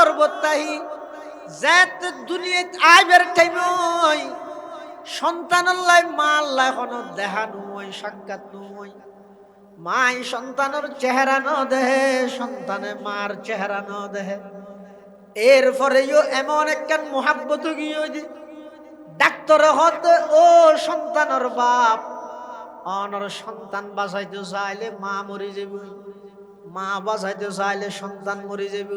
গর্বতাই জাত দুনিয়াত আইবার টাইমই সন্তান আল্লাহ মা আল্লাহ কোনো দেখানো হয় সাক্ষাৎ নয় মাই সন্তানের চেহারা ন দেহে সন্তানে মার চেহারা ন দেহে এরপরেও এমন একখান মোহাব্বত গিয়ে ডাক্তার হত ও সন্তানের বাপ অনর সন্তান বাঁচাইতে চাইলে মা মরে যাবে মা বাঁচাইতে চাইলে সন্তান মরে যাবে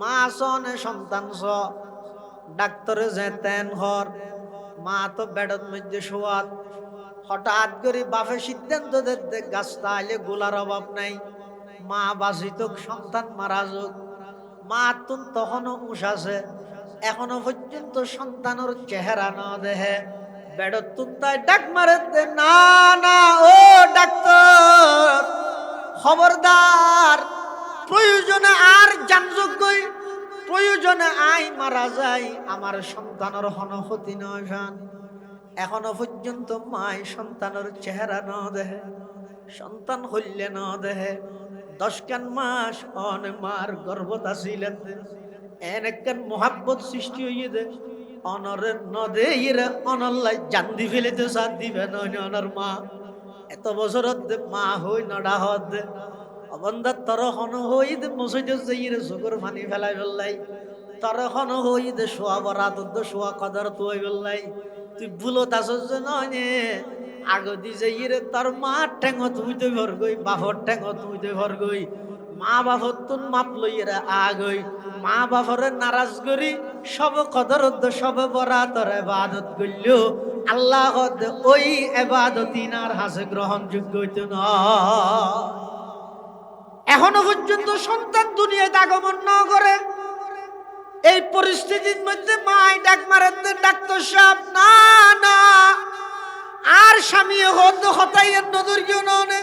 মা সনে সন্তান স ডাক্তারে যেতেন হর মা তো বেডত মধ্যে শোয়াত হঠাৎ করে বাপে সিদ্ধান্ত দিতে গাছটা আইলে গোলার অভাব নাই মা বাঁচিত সন্তান মারা যোগ মা তখনও উষাছে এখনো পর্যন্ত সন্তানের চেহারা না দেহে বেডত তুন্তায় ডাক মারে না না ও ডাক্তার খবরদার প্রয়োজনে আর জানযোগ্যই প্রয়োজনে আই মারা যায় আমার সন্তানের হন ক্ষতি নয় জান এখনো পর্যন্ত মাই সন্তানের চেহারা ন দেহে সন্তান হইলে ন দেহে 10 কান মাস অন মার গর্ভত আসিলেন এনেকান মোহাব্বত সৃষ্টি হইয়ে দে অনরের নদে ইরা অনল্লাই জান্দি ফেলেতে সাথ দিবে নয় অনর মা এত বছর মা হই নডা হদ অবন্ধার তর হন হই দে মসজিদে যাইরে চকুর পানি ফেলাই ফেললাই তর হন হই দে শোয়া বরাত শোয়া কদর তুই ফেললাই তুই ভুলত আসছ নয় আগদি যাইরে তোর মা ঠেঙ তুই তো ভর গই বাপর ঠেঙ তুই তো ভর গই মা বাপর তোর মাপ লইরা আগই মা বাপরে নারাজ করি সব কদর সব বরাতর ইবাদত করল আল্লাহ ওই ইবাদত ইনার হাসে গ্রহণযোগ্য হইত না এখনো পর্যন্ত সন্তান দুনিয়াতে আগমন না করে এই পরিস্থিতির মধ্যে মাই ডাক মারেন ডাক্তার সাহেব না না আর স্বামী হত হতাইয়ের নজর কেউ ননে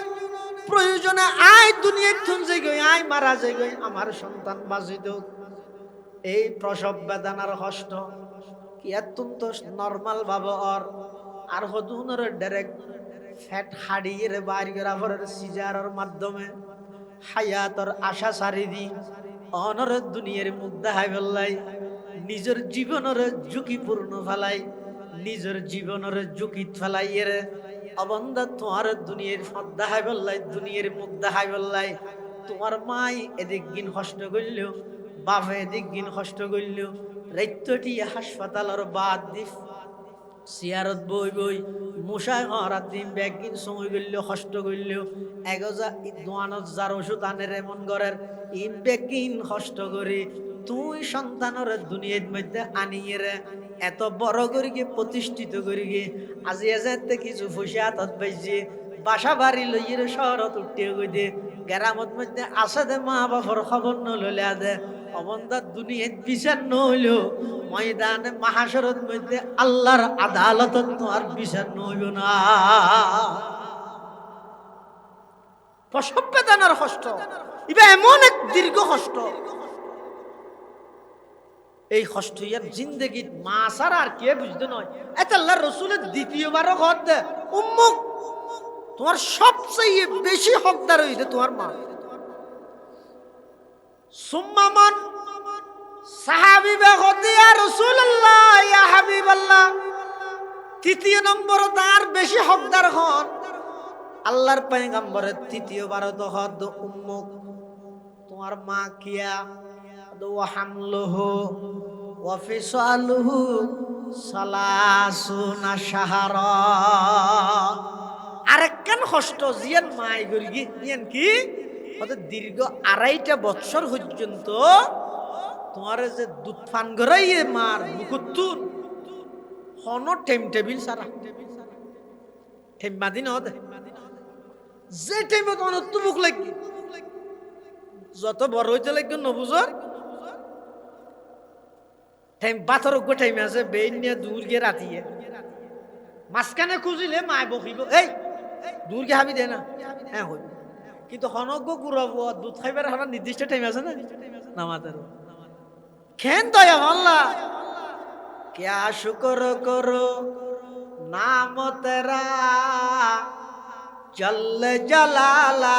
প্রয়োজনে আয় দুনিয়ার থুনছে গই আয় মারা যায় গই আমার সন্তান বাঁচিত এই প্রসব বেদনার কষ্ট কি অত্যন্ত নর্মাল ভাবে আর হদুনের ডাইরেক্ট ফ্যাট হাড়িয়ে বাইর করা পরের সিজারের মাধ্যমে হায়াতর আশা সারি দি অনর দুনিয়ার মুখ দেখাই ফেললাই নিজের জীবনের ঝুঁকিপূর্ণ ফেলাই নিজের জীবনের ঝুঁকি ফেলাই এর অবন্ধা তোমার দুনিয়ার ফদ দেখাই ফেললাই দুনিয়ার মুখ দেখাই ফেললাই তোমার মাই এদিক গিন কষ্ট করল বাপে এদিক গিন কষ্ট করল রাইত্যটি হাসপাতালের বাদ দিস সিয়ারত বই বই মশাই হরাত দিন ব্যাগিন সময় গেল কষ্ট করল এগজা দোয়ানত যার ওষুধ আনের এমন ঘরের ইন ব্যাগিন কষ্ট করে তুই সন্তানের দুনিয়ার মধ্যে আনিয়ে রে এত বড় করে গিয়ে প্রতিষ্ঠিত করে গিয়ে আজি এজাতে কিছু পয়সা হাতত পাইছে বাসা বাড়ি লইয়ে শহরত উঠিয়ে গই দে গ্রামত মধ্যে আসে দে মা বাপর খবর নলে দে অবন্ধার দুনিয়ার বিচার নহইল ময়দানে মাহাশরত মধ্যে আল্লাহর আদালতত তোমার বিচার নহইব না প্রসব বেদনার কষ্ট ইবা এমন এক দীর্ঘ কষ্ট এই কষ্ট ইয়ার জিন্দগিত মা ছাড়া আর কে বুঝতে নয় এত আল্লাহর রাসূলের দ্বিতীয়বারও ঘর দে উম্মুক তোমার সবচেয়ে বেশি হকদার হইছে তোমার মা সুম্মামান সাহাবী বেগতে ইয়া রাসূলুল্লাহ ইয়া হাবিবাল্লাহ তৃতীয় নম্বর তার বেশি হকদার হন আল্লাহর পয়গম্বরের তৃতীয়বার তো হদ উম্মুক তোমার মা কিয়া ওয়া হামলুহু ওয়া ফিসালুহু সালাসুনা শাহরা আরেকখান কষ্ট জিয়ান মাই গরি গিয়েন কি হতে দীর্ঘ 2.5 বছর পর্যন্ত তোমার যে দুধ পান করাইয়ে মার মুকুত্তুর হন টাইম টেবিল সারা টাইম বাদি না হতে যে টাইমে তোমার তো মুখ লাগি যত বড় হইতে লাগবে নবুজর টাইম বাথর টাইম আছে বেইন নিয়ে দূর গিয়ে রাতিয়ে মাঝখানে খুঁজিলে মায় বকিব এই দূর গে হাবি দে না হ্যাঁ হইব কিন্তু হনজ্ঞ কুরাব দুধ খাইবার আমার নির্দিষ্ট টাইম আছে না নামাজের খেন দয়া আল্লাহ क्या शुक्र करो नाम तेरा जल जलाला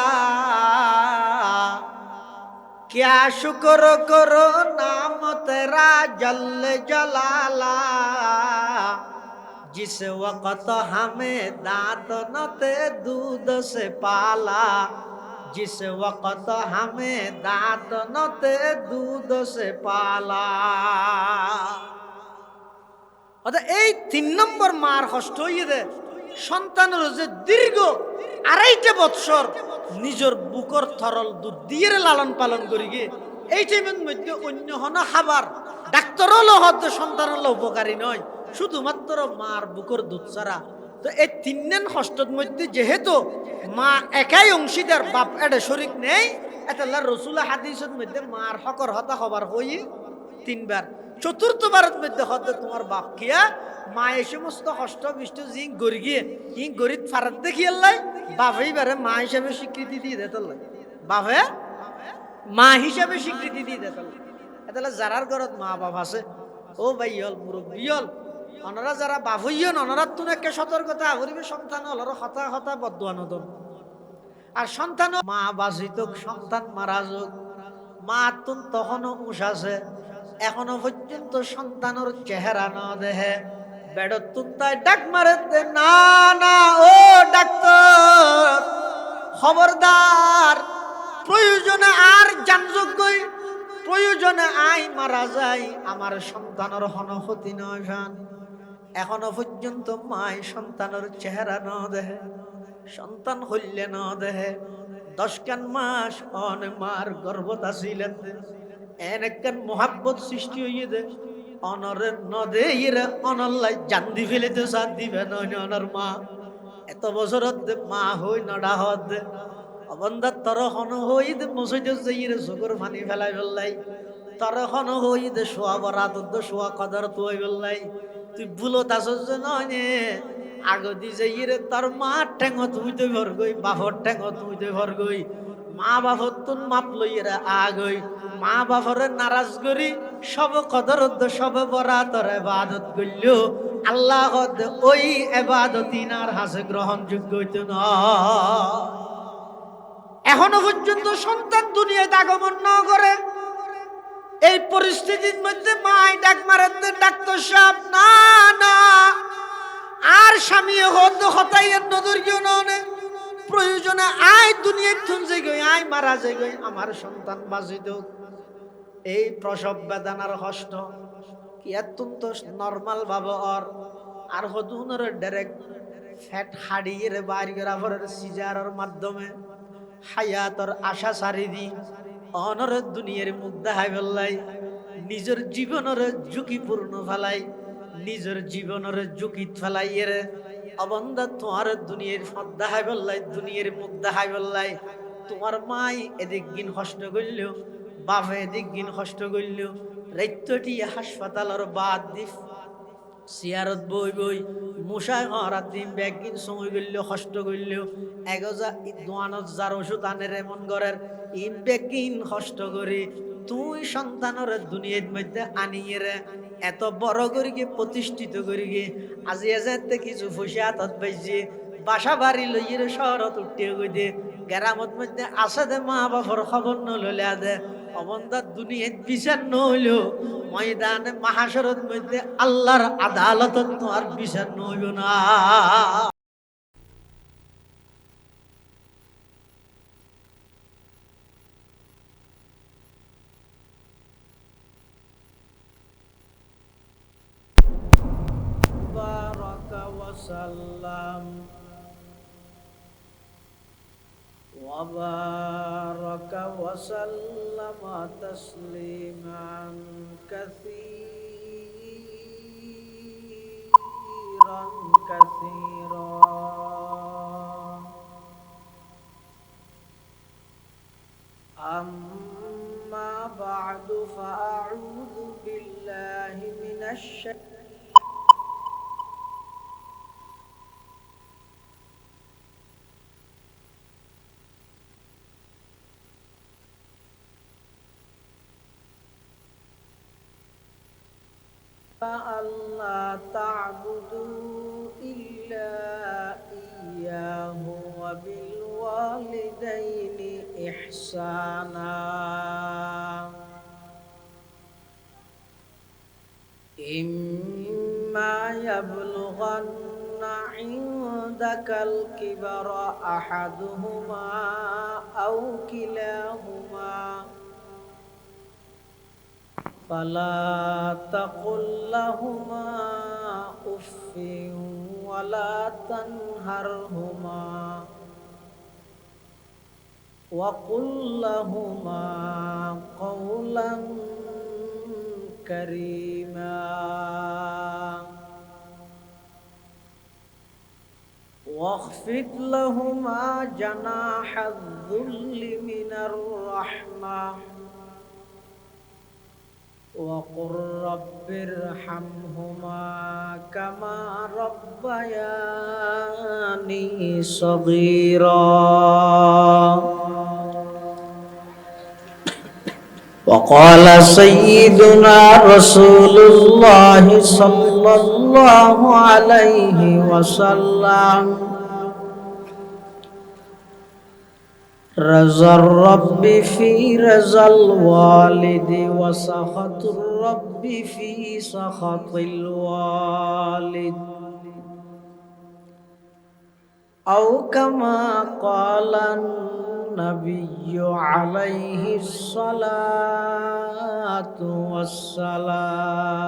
क्या शुक्र करो नाम तेरा जल जलाला जिस वक़्त हमें दांत न थे दूध से पाला जिस वक़्त हमें दांत न थे दूध से पाला অর্থাৎ এই ৩ নম্বর মার কষ্ট হইয়ে দে সন্তানের যে দীর্ঘ ২.৫ বৎসর নিজের বুকর থরল দুধ দিয়ে লালন পালন করি গিয়ে এই টাইমের মধ্যে অন্য হন খাবার ডাক্তারও লহত সন্তানের উপকারী নয় শুধুমাত্র মার বুকর দুধ ছাড়া তো এই ৩ কষ্টের মধ্যে যেহেতু মা একাই অংশীদার বাপ এটা শরিক নেই এটা রসুল হাদিসের মধ্যে মার হকর হতা হবার হইয়ে ৩ বার চতুর্থবারের মধ্যে হতে তোমার বাপ কিয়া মা এই সমস্ত কষ্ট বিষ্ট জি গড়ি গিয়ে ই গরিব ফারাত দেখিয়াল্লাই বাপেই বারে মা হিসাবে স্বীকৃতি দিয়ে দেতল্লাই বাপে মা হিসাবে স্বীকৃতি দিয়ে দেতল্লাই এটা যারার ঘরত মা বাপ আছে ও ভাই হল মুরব্বী হল অনরা যারা বাপ হইয়ন অনরাত তুন একে সতর্কতা করিবে সন্তান হল হতা হতা বদুয়ানদন আর সন্তান মা বাঁচিত সন্তান মারা যোগ মা তুন তখনও উষ আছে এখনো পর্যন্ত সন্তানের চেহারা না দেহে বেড়ত তুন্তায় ডাক মারে না না ও ডাক্তার খবরদার প্রয়োজনে আর জানযোগ্যই প্রয়োজনে আই মারা যায় আমার সন্তানের হন ক্ষতি নয় ভান এখনো পর্যন্ত মাই সন্তানের চেহারা না দেহে সন্তান হইলে না দেহে 10 মাস অন মার গর্ভত আসিলেন এনেকান মোহাব্বত সৃষ্টি হইয়ে দে অনরের নদে ইরে অনল্লাই জান্দি ফেলেতে সাথ দিবে নয় অনর মা এত বছরত দে মা হই নডা হত দে অবন্দার তর হন হই দে মসজিদে যাইরে চকুর পানি ফেলাই ফেললাই তর হন হই দে শোয়া বরাত দে শোয়া কদর তুই ফেললাই তুই ভুলত আসছ যে নয় নে আগদি যাইরে তোর মা ঠেঙ তুই তো ভর গই বাপর ঠেঙ তুই তো ভর গই মা বাপর তুন মাপ লইরা আগই মা বাপরে নারাজ করি সব কদর সব বরাতর ইবাদত করল আল্লাহ ওই ইবাদত ইনার হাসে গ্রহণযোগ্য হইত না এখনো পর্যন্ত সন্তান দুনিয়াতে আগমন না করে এই পরিস্থিতির মধ্যে মাই ডাক মারেন ডাক্তার সাহেব না না আর স্বামী হত হতাইয়ের নজর কেউ ননে প্রয়োজনে আয় দুনিয়ার থুনছে গই আয় মারা যায় গই আমার সন্তান বাঁচিত এই প্রসব বেদনার কষ্ট কি অত্যন্ত নর্মাল ভাবে আর হদুনের ডাইরেক্ট ফ্যাট হাড়িয়ে বাইর করা পরের সিজারের মাধ্যমে হায়াতর আশা সারি দি অনর দুনিয়ার মুখ দেখাই ফেললাই নিজের জীবনের ঝুঁকিপূর্ণ ফেলাই নিজের জীবনের ঝুঁকি ফেলাই এর অবন্ধা তোমার দুনিয়ার ফদ দেখাই ফেললাই দুনিয়ার মুখ দেখাই ফেললাই তোমার মাই এদিক গিন কষ্ট করল বাপে এদিক গিন কষ্ট করল রাইতটি হাসপাতালের বাদ দি সিয়ারত বই বই মশাই হরাত দিন ব্যাগিন সময় করল কষ্ট করল এগজা দোয়ানত যার ওষুধ আনের এমন ঘরের ইন ব্যাগিন কষ্ট করে তুই সন্তানের দুনিয়ার মধ্যে আনিয়ে রে এত বড় করে গিয়ে প্রতিষ্ঠিত করে গিয়ে আজি এজাতে কিছু পয়সা হাতত পাইছে বাসা বাড়ি লইয়ে শহরত উঠিয়ে গই দে গ্রামত মধ্যে আসে দে মা বাপর খবর নলে দে অবন্ধার দুনিয়ার বিচার নহইল ময়দানে মাহাশরত মধ্যে আল্লাহর আদালতত তো আর বিচার নহইব না বারাকা ওয়াসাল্লাম وبارك وسلم تسليما كثيرا كثيرا أما بعد فأعوذ بالله من الشيطان ألا تعبدوا إلا إياه وبالوالدين إحسانا إما يبلغن عندك الكبر أحدهما أو كلاهما فلا تقل لهما أف ولا تنهرهما وقل لهما قولا كريما واخفض لهما جناح الذل من الرحمة وقل رب ارحمهما كما ربياني صغيرا وقال سيدنا رسول الله صلى الله عليه وسلم رضا الرب في رضا الوالد وسخط الرب في سخط الوالد أو كما قال النبي عليه الصلاة والسلام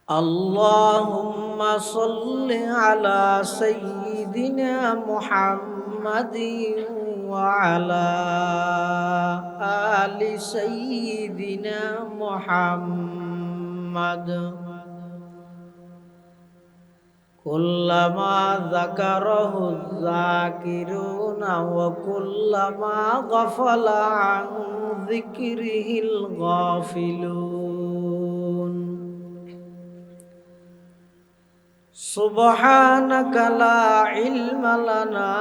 اللهم صل على سيدنا محمد وعلى آل سيدنا محمد كلما ذكره الذاكرون وكلما غفل عن ذكره الغافلون سبحانك لا علم لنا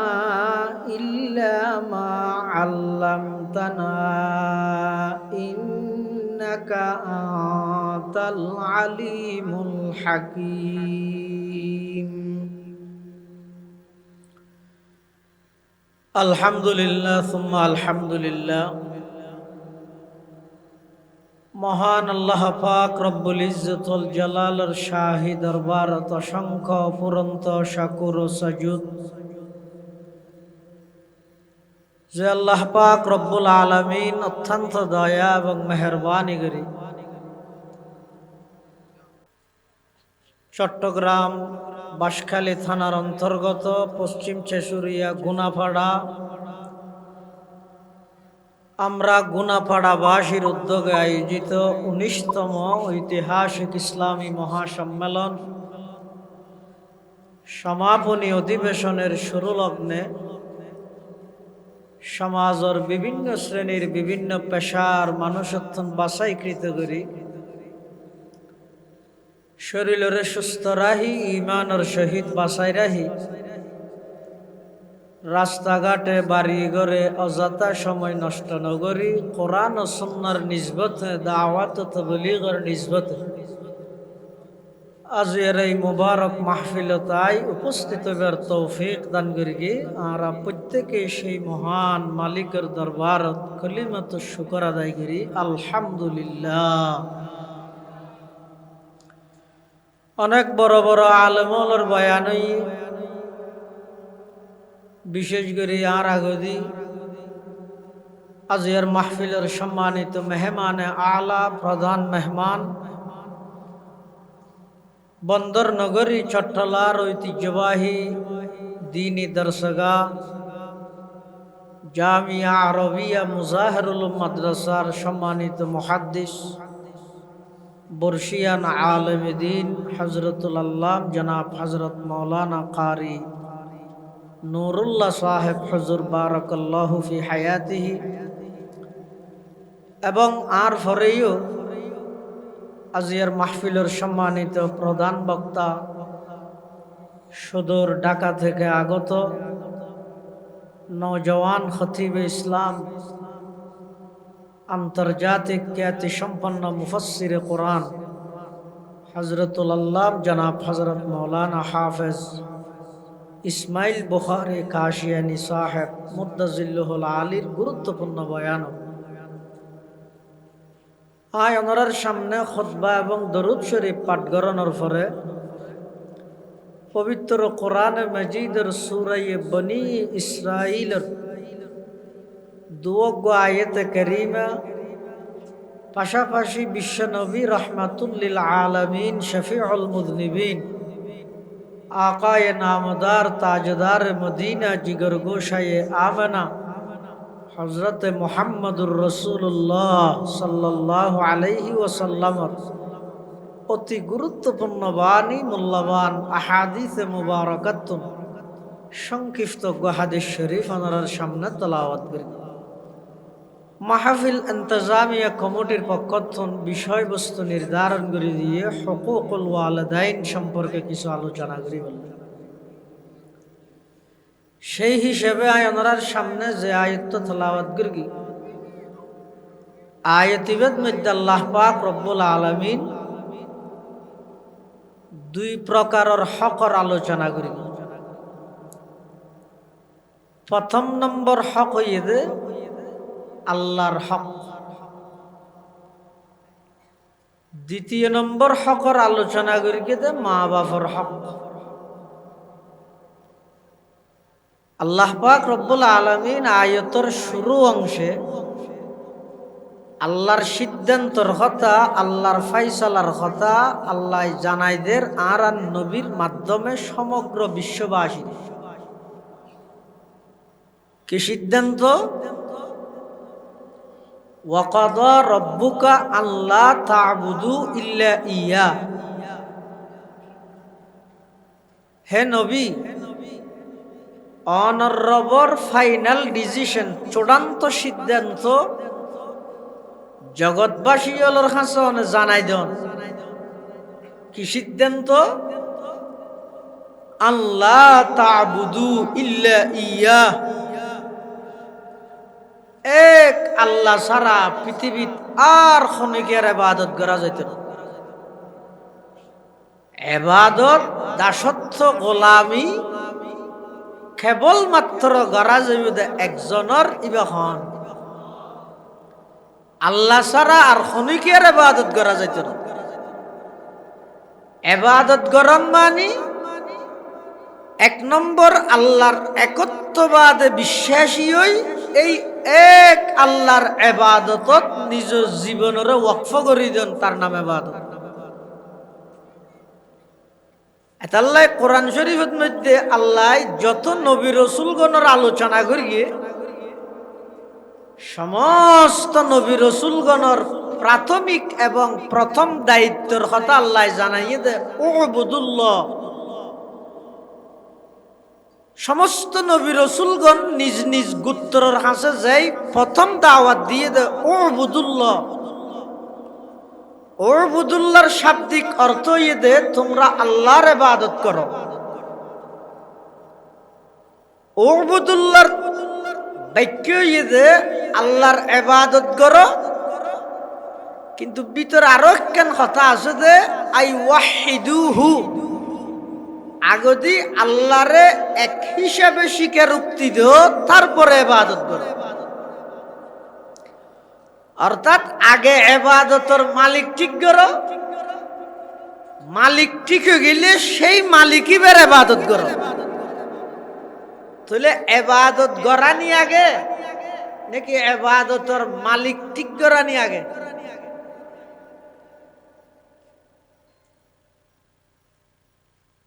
إلا ما علمتنا إنك أنت العليم الحكيم الحمد لله ثم الحمد لله মহান আল্লাহ পাক রব্বুল ইজ্জতুল জালালের শাহী দরবারত অসংখ্য অফুরন্ত শাকুর ও সাজুদ যে আল্লাহ পাক রব্বুল আলামিন অত্যন্ত দয়া এবং মেহেরবানি করে চট্টগ্রাম বাঁশখালী থানার অন্তর্গত পশ্চিম চেশুরিয়া গুনাপাড়া আমরা গুনাপাড়াবাসীর উদ্যোগে আয়োজিত 19তম ঐতিহাসিক ইসলামী মহাসম্মেলন সমাপনী অধিবেশনের শুরু লগ্নে সমাজের বিভিন্ন শ্রেণীর বিভিন্ন পেশার মানুষত্বন বাছাইকৃত করি শরীরের সুস্থ রাহি ইমানের সহিত বাছাই রাহি রাস্তাঘাটে বাড়ি ঘরে অযথা সময় নষ্ট নগরী কোরআন ও সুন্নাহর নিসবতে দাওয়াত ও তাবলীগের নিসবতে আজ এর এই মুবারক মাহফিলতায় উপস্থিত হবার তৌফিক দান করি আর প্রত্যেকে সেই মহান মালিকের দরবারত কলিমাত শুকর আদায় করি আলহামদুলিল্লাহ। অনেক বড় বড় আলেমুলের বয়ানই বিশেষ করে আর আগদি আজকের মাহফিলের সম্মানিত মেহমানে আলা প্রধান মেহমান বন্দর নগরী চট্টলার ঐতিহ্যবাহী দীনী দরসগা জামিয়া আরবিয়া মুজাহিরুল মাদ্রাসার সম্মানিত মুহাদ্দিস বর্ষিয়ান আলেম দ্বীন হযরতুল আল্লাম জনাব হযরত মাওলানা কারি নুরুল্লাহ সাহেব হুজুর বারাকাল্লাহু ফি হায়াতিহি এবং আর ফরেও আজিয়ার মাহফিলের সম্মানিত প্রধান বক্তা সুদূর ঢাকা থেকে আগত নওজওয়ান খতিবে ইসলাম আন্তর্জাতিক খ্যাতি সম্পন্ন মুফাসসিরে কোরআন হযরতুল আল্লাম জনাব হযরত মাওলানা হাফেজ ইসমাইল বুখারী কাশিয়ানী সাহেব মুদ্দাজিল্লুহুল আলীর গুরুত্বপূর্ণ বয়ান আয় ওনার সামনে খুতবা এবং দরুদ শরীফ পাঠ করানোর পরে পবিত্র কোরআন মাজিদের সূরা বনী ইসরাইলের দুয়োগ আয়াতে কারীমা পাশাপাশি বিশ্বনবী রহমাতুল্লিল আলামিন শফিউল মুযনিবিন আকায়ে নামদার তাজদার মদিনা জিগর গোশায়ে আমেনা হযরত মুহাম্মদুর রাসূলুল্লাহ সাল্লাল্লাহু আলাইহি ওয়াসাল্লামের অতি গুরুত্বপূর্ণ বাণী মূল্যবান আহাদিসে মুবারাকাতুন সংক্ষিপ্ত হাদিস শরীফ ওনার সামনে তেলাওয়াত করি। মাহফিল ইন্তজামিয়া কমিটির পক্ষ থেকে বিষয়বস্তু নির্ধারণ করে দিয়ে হুকুকুল ওয়ালিদাইন সম্পর্কে কিছু আলোচনা করি বললেন। সেই হিসেবে ওনার সামনে যে আয়াত তেলাওয়াত করি আয়াতিবেদ মধ্যে আল্লাহ পাক রব্বুল আলামিন দুই প্রকারের হকর আলোচনা করি। প্রথম নম্বর হক হইয়ে আল্লাহর হক, দ্বিতীয় নম্বর হকর আলোচনা করি মা বাবার হক। আল্লাহ পাক রব্বুল আলামিন আয়াতের শুরু অংশে আল্লাহর সিদ্ধান্তর কথা, আল্লাহর ফাইসালার কথা আল্লাহ জানাইদের আর নবীর মাধ্যমে সমগ্র বিশ্ববাসী কি সিদ্ধান্ত? ওয়াকাদা রব্বুকা আল্লা তা'বুদু ইল্লা ইয়া। হে নবী, অনর রবর ফাইনাল ডিসিশন, চূড়ান্ত সিদ্ধান্ত জগৎবাসী হলোর হাসন জানাই দেন। কি সিদ্ধান্ত? আল্লাহ তা'বুদু ইল্লা ইয়া, এক আল্লাহ ছাড়া পৃথিবীত আর খনিকের ইবাদত করা যাইত না। ইবাদত দাসত্ব গোলামি কেবলমাত্র করা যাইবে একজনের ইবাহন। আল্লাহ ছাড়া আর খনিকের ইবাদত করা যাইত না। ইবাদত গরম মানি এক নম্বর আল্লাহর একত্ববাদে বিশ্বাসী হই, এই এক আল্লাহর ইবাদতত নিজ জীবনের ওয়াকফ করে দেন, তার নাম ইবাদত। এতাল্লাহ কোরআন শরীফের মধ্যে আল্লাহ যত নবী রাসূলগণের আলোচনা করিয়ে সমস্ত নবী রাসূলগণের প্রাথমিক এবং প্রথম দায়িত্বের কথা আল্লাহ জানাইয়ে দে উবুদুল্লাহ। সমস্ত নবী রাসূলগণ নিজ নিজ গোত্রের কাছে যাই প্রথম দাওয়াত দিয়ে দে উবুদুল্লাহ। উবুদুল্লাহর শাব্দিক অর্থ ইয়ে দে তোমরা আল্লাহর ইবাদত করো। উবুদুল্লাহর বাক্য ইয়ে দে আল্লাহর ইবাদত করো, কিন্তু ভিতরে আরো একখান কথা আছে যে আই ওয়াহিদুহু, আগদি আল্লাহরে এক হিসাবে স্বীকারোক্তি দিও, তারপরে ইবাদত করো। অর্থাৎ আগে ইবাদতের মালিক ঠিক করো, মালিক ঠিক হয়ে গেলে সেই মালিকই বের ইবাদত করো। তাহলে ইবাদত গরানি আগে নাকি ইবাদতের মালিক ঠিক গরানি আগে?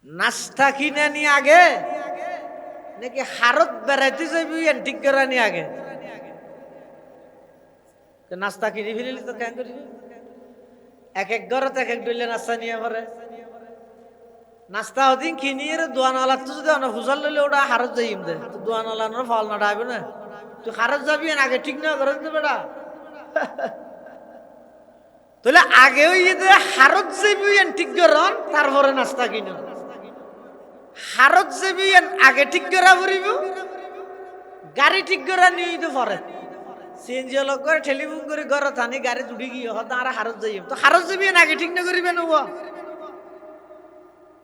নাস্তা কিনে নি আগে নাকি হারত বেড়াইতে যাবি ঠিক গরানি আগে? নাস্তা কিনে ফেলিলি তো কেন করিবি? এক এক ঘরত এক এক ডইলে নাস্তা নিয়ে পরে নাস্তা ওদিন কিনিয়ে দোয়ানওয়ালার তো যদি হুজাল লইলে ওটা হারত যাইম দে, তো দোয়ানওয়ালার ফল না ডাইবে না, তুই হারত যাবি আগে ঠিক না করে দিতে বেটা। তাহলে আগে ওই হারত যাবি ঠিক করন, তারপরে নাস্তা কিনো। হারত যাবি আগে ঠিক করা পড়িব, গাড়ি ঠিক করা নিয়ে তো পরে সিএনজি লগ করে টেলিফোন করে ঘর থানি গাড়ি উঠি গিয়ে হয়তো আর হারত যাই, তো হারত যাবি আগে ঠিক না করিবেন।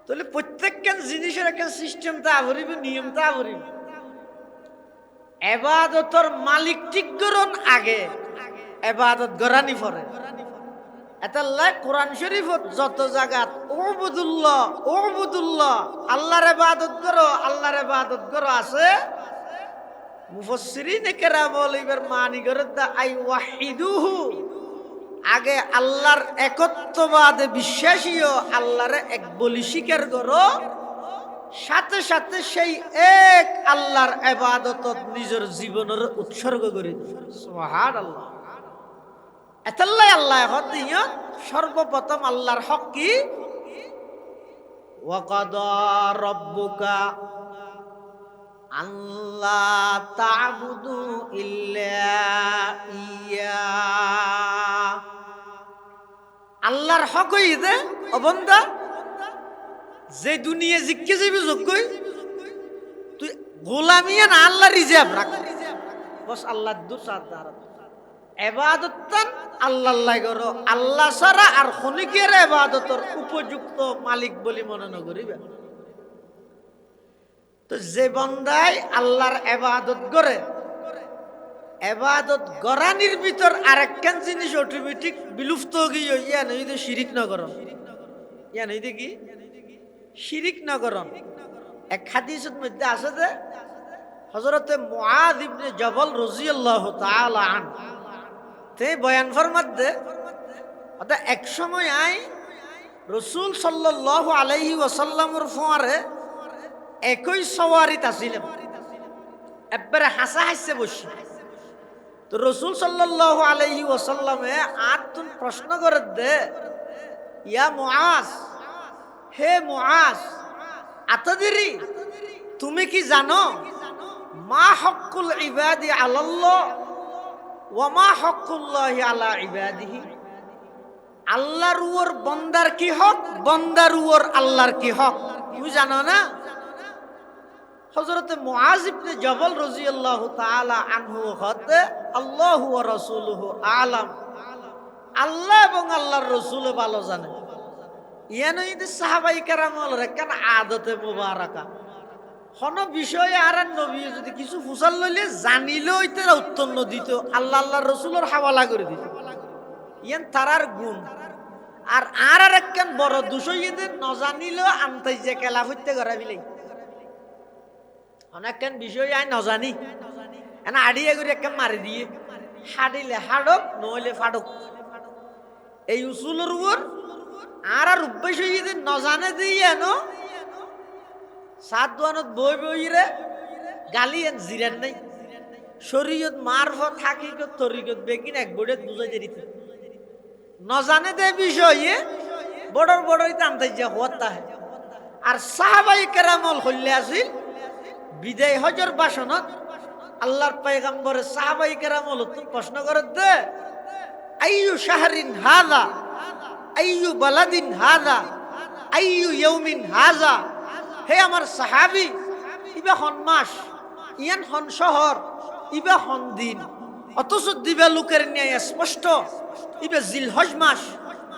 তাহলে প্রত্যেকটা জিনিসের একটা সিস্টেম তা ভরিব, নিয়ম তা ভরিব। এবাদতর মালিক ঠিক করুন আগে এবাদত গরানি পরে। এতাল্লাহ কোরআন শরীফত যত জায়গাত ওবুদুল্লাহ ওবুদুল্লাহ আল্লাহর ইবাদত করো আল্লাহর ইবাদত করো আছে, মুফাসসিরিনে কেরাম বলিবার মানি করে দা আই ওয়াহিদুহু, আগে আল্লাহর একত্ববাদে বিশ্বাসীও আল্লাহর এক বলি স্বীকার করো, সাথে সাথে সেই এক আল্লাহর ইবাদত নিজের জীবনের উৎসর্গ করে সুবহানাল্লাহ। এতাল্লাই আল্লাহ হদিয়া সর্বপ্রথম আল্লাহর হক কি? ওয়াকাদা রাব্বুকা আল্লা তা'বুদু ইল্লা ইয়া, আল্লাহর হক হই দে ও বান্দা, যে দুনিয়া জিজ্ঞে যাবি যোগ্যই তুই গোলামিয়া না আল্লাহ রিজার্ভ রাখ, বস আল্লাহ দুসাদার ইবাদতান আল্লাহ করো, আল্লাহ ছাড়া আর খনিকের ইবাদতের উপযুক্ত মালিক বলি মনে ন করিবে। তো যে বান্দাই আল্লাহর ইবাদত করে, ইবাদত গরানির ভিতর আরেকখান জিনিস অটোমেটিক বিলুপ্ত গিয়ে ইয়া নই দে শিরিক না করন, ইয়া নই দে কি শিরিক না করন। এক হাদিসের মধ্যে আছে যে হযরতে মুআয ইবনে জবল রাদিয়াল্লাহু তাআলা আনহু তে বয়ান ফরমাতে অর্থ এক সময় আই রাসূল সাল্লাল্লাহু আলাইহি ওয়াসাল্লামের ফোয়ারে একই সওয়ারিত আছিলেন, একবারে হাসা হাসছে বসে। তো রাসূল সাল্লাল্লাহু আলাইহি ওয়াসাল্লামে আতুন প্রশ্ন করে দে, ইয়া মুআজ, হে মুআজ, আতাদিরি তুমি কি জানো মা হকুল ইবাদি আলাল্লাহ ওয়া মা হকুল্লাহি আলা ইবাদিহি, আল্লাহর উপর বান্দার কি হক, বান্দার উপর আল্লাহর কি হক তুমি জানো না? হযরত মুআয ইবনে জবল রাদিয়াল্লাহু তাআলা আনহু হতে আল্লাহু ওয়া রাসূলুহু আলাম, আল্লাহ এবং আল্লাহর রাসূল ভালো জানে। ইয়ানই দে সাহাবায়ে কেরামল রাখান আদতে মুবারাকা, কোন বিষয়ে আর নবী যদি কিছু ফুসাল লইলে জানিলেও তারা উত্তর ন দিত, আল্লাহ আল্লাহর রাসূলের হাওয়ালা করে দিত, ইয়ান তারার গুণ। আর আরেকখান বড় দুশইদের ন জানিলেও আনতাই যে কেলা হইতে গরাবিলাই, অনেকখান বিষয় আই ন জানি এনা আড়িয়ে করে একটা মারি দিয়ে হাডিলে হাডক নইলে ফাডক, এই উসুলের উপর আর অভ্যাস হইতে ন জানে দিয়ে ন সাত দোয়ানত বই বইরে গালি এন জিরেন নাই, শরীয়ত মারফত হাকিকত তরিকত বেগিন এক বোর্ডে বুঝাই দিতে ন জানে দে বিষয়ে বড়র বড়ইতে আনতাই যে হতা হয়। আর সাহাবায়ে কেরামল হইলে আছিল বিদায় হজর বাসনত আল্লাহর পয়গম্বরের সাহাবায়ে কেরামল তো প্রশ্ন করে দে, আইয়ু শাহরিন হাযা, আইয়ু বালাদিন হাযা, আইয়ু ইয়াউমিন হাযা, হে আমার সাহাবী, ইবা হন মাস, ইয়ান হন শহর, ইবা হন দিন, অথচ দিবা লোকের ন্যায় স্পষ্ট, ইবা জিলহজ মাস,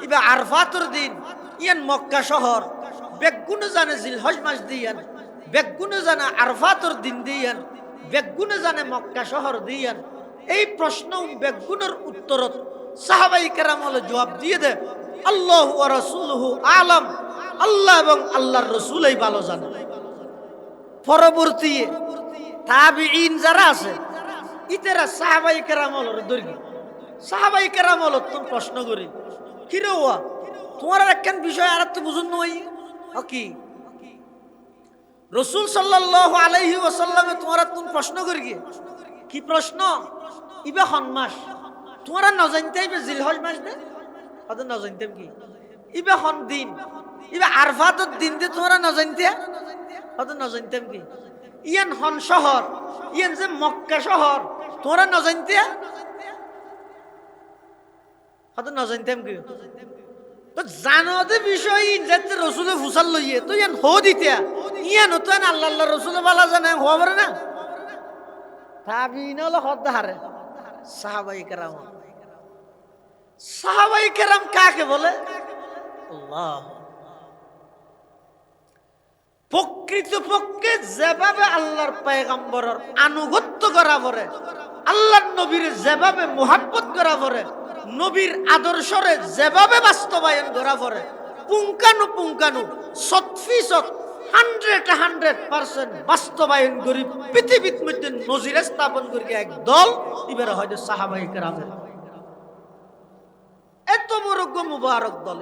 ইবা আরফাতর দিন, ইয়ান মক্কা শহর, বেগুনে জানে জিলহজ মাস দিয়ান, বেগুনে জানে আরফাতর দিন দিয়ান, বেগুনে জানে মক্কা শহর দিয়ান। এই প্রশ্ন বেগুনের উত্তরত সাহাবায়ে কেরামল জবাব দিয়ে দে, আল্লাহু ওয়া রাসূলুহু আলাম, আল্লাহ এবং আল্লাহর রাসূলই ভালো জানে। পরবর্তী তাবিঈন যারা আছে ইতারা সাহাবায়ে কেরামলের দর্গি, সাহাবায়ে কেরামল তো প্রশ্ন করি কি রে ওয়া তোমার একখান বিষয় আর তো বুঝুন নই কি রাসূল সাল্লাল্লাহু আলাইহি ওয়াসাল্লামে তোমার তুমি প্রশ্ন করি কি প্রশ্ন, ইবা হন মাস তোমরা ন জানতে ইবা জিলহজ মাস দে ওদের ন জানতাম কি, ইবা হন দিন, ইবা আরফাতর দিন দে তোমরা ন জানতে ওদের ন জানতাম কি, ইয়ান হন শহর, ইয়ান যে মক্কা শহর তোমরা ন জানতে ওদের ন জানতাম কি। তো জানো দে বিষয় যাতে রসুলে ফুসাল লইয়ে তো ইয়ান হো দিতে ইয়ান তো আল্লাহ আল্লাহ রসুলে বালা জানে হওয়া পারে না। তাবিঈন হলো হদ হারে সাহাবায়ে কেরাম, সাহাবায়ে কেরাম কাকে বলে? আল্লাহ প্রকৃতপক্ষে যেভাবে আল্লাহর পয়গম্বরের আনুগত্য করা পড়ে, আল্লাহর নবীর যেভাবে মুহাব্বত করা পড়ে, নবীর আদর্শরে যেভাবে বাস্তবায়ন করা পড়ে, পুঙ্খানু শতফিশত 100% বাস্তবায়ন করি পৃথিবীর মধ্যে নজির স্থাপন করি এক দল এবার হয়তো সাহাবায়ে কেরামের। এত বড় মুবারক দল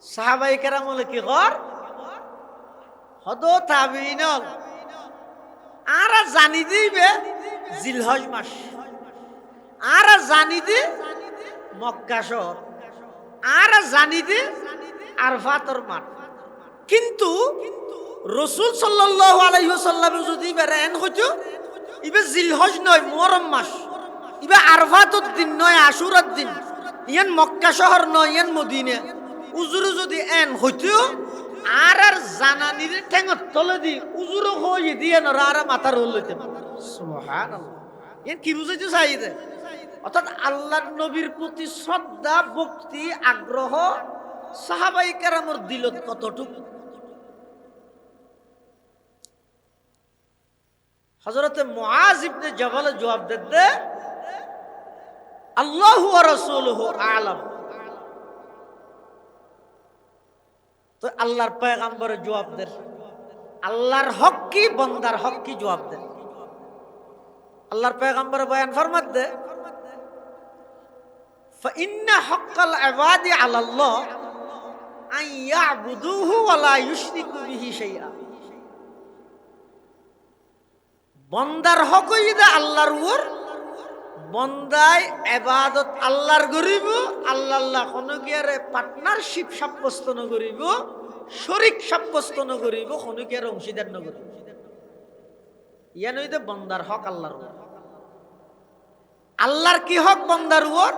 সাহাবায়ে কেরাম হলে কি কর হদ তাবিঈন আর জানি দিবে জিলহজ মাস, আর জানি দি মক্কা শহর, আর জানি দি আরফাতর মাঠ। কিন্তু রাসূল সাল্লাল্লাহু আলাইহি ওয়াসাল্লাম যদি বেরেন হইতো ইবে জিলহজ নয় মুহররম মাস, ইবে আরফাতুর দিন নয় আশুরার দিন, ইয়ান মক্কা শহর নয় ইয়ান মদিনা উজুরু যদি এন হইতো আর জানানির ঠেঙত তলে দি উজুরু হই দিয়ে নরা আর মাথা রোল লইতে। সুবহানাল্লাহ, ইয়ান কি বুঝাইতে চাইছে? অর্থাৎ আল্লাহর নবীর প্রতি শ্রদ্ধা ভক্তি আগ্রহ সাহাবায়ে কেরামের দিলত কতটুকু। হযরতে মুআজ ইবনে জাবাল জবাব দিতে আল্লাহু ওয়া রাসূলুহু আ'লাম। তো আল্লাহর পয়গম্বরের জবাব দেন, আল্লাহর হক কি বান্দার হক কি জবাব দেন। আল্লাহর পয়গম্বর বয়ান ফরমাত দে ফাইন্না হাক্কাল ইবাদি আলাল্লাহ আন ইয়াবুদুহু ওয়া লা ইউশরিকু বিহি শাইআ। বান্দার হক হইদা আল্লাহর উপর, বান্দায় ইবাদত আল্লাহর করিব, আল্লাহ কোন কিয়ারে পার্টনারশিপ সাব্যস্ত ন করিব, শরীক সাব্যস্ত ন করিব, কোন কিয়ারে অংশীদার ন করিব। ইয়ান হইদা বান্দার হক আল্লাহর উপর। আল্লাহর কি হক বান্দার উপর?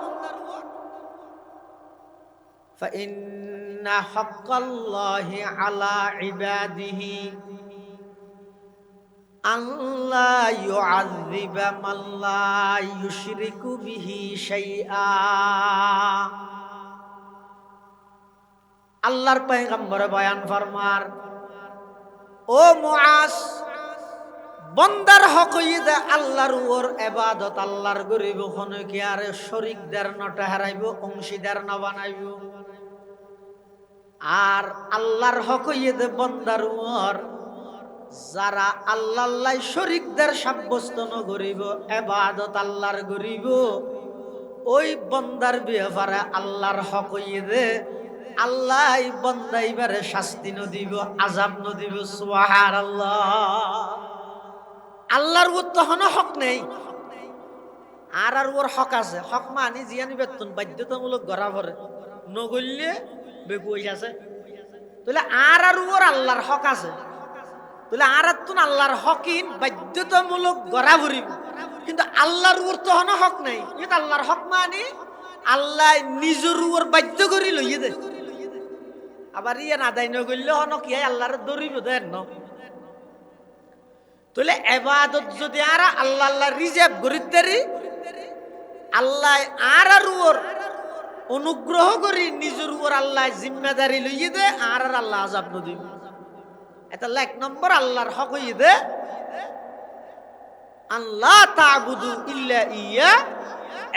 ফাইন্না হাক্কাল্লাহি আলা ইবাদিহি আল্লাহ ইউআযযিবা মান লা ইউশরিকু বিহি শাইআ। আল্লাহর পয়গম্বর বয়ান ফরমার, ও মুআজ, বান্দার হক হইদা আল্লাহর উপর ইবাদত আল্লাহর করিব, কোন কি আর শরীকদার নটা হারাইব, অংশীদার না বানাইব। আর আল্লাহর হক হইদা বান্দার উপর যারা আল্লাহ শরীকদার সাব্যস্ত ন করিব, ইবাদত আল্লাহর করিব, ওই বান্দার ব্যাপারে আল্লাহর হক হইদে আল্লাহ বান্দা এবারে শাস্তি ন দিব, আযাব ন দিব। সুবহানাল্লাহ, আল্লাহর উপর তখন হক নেই, আর ওর হক আছে। হক মানি জিয়ানি বেতন বাধ্যতামূলক গড়া ভরে নগল্যে বেগুই আছে, তাহলে আর ওর আল্লাহর হক আছে, তাহলে আর তুন আল্লাহর হকিন বাধ্যতামূলক গড়া ভরিব। কিন্তু আল্লাহর উপর তখন হক নেই, কিন্তু আল্লাহর হক মানি আল্লাহ নিজের উপর বাধ্য করি লইয়ে দে। আবার ইয়ান আদায় নগল্য হন কি আল্লাহর দরিব দেন ন। তাহলে ইবাদত যদি আর আল্লাহ রিজার্ভ করিতারি, আল্লাহ আর উপর অনুগ্রহ করি নিজের উপর আল্লাহ জিম্মেদারি লইয়ে দে, আর আল্লাহ আযাব ন দিব। এটা এক নম্বর আল্লাহর হক হইয়ে দে আল্লাহ তা'বুদু ইল্লা ইয়া,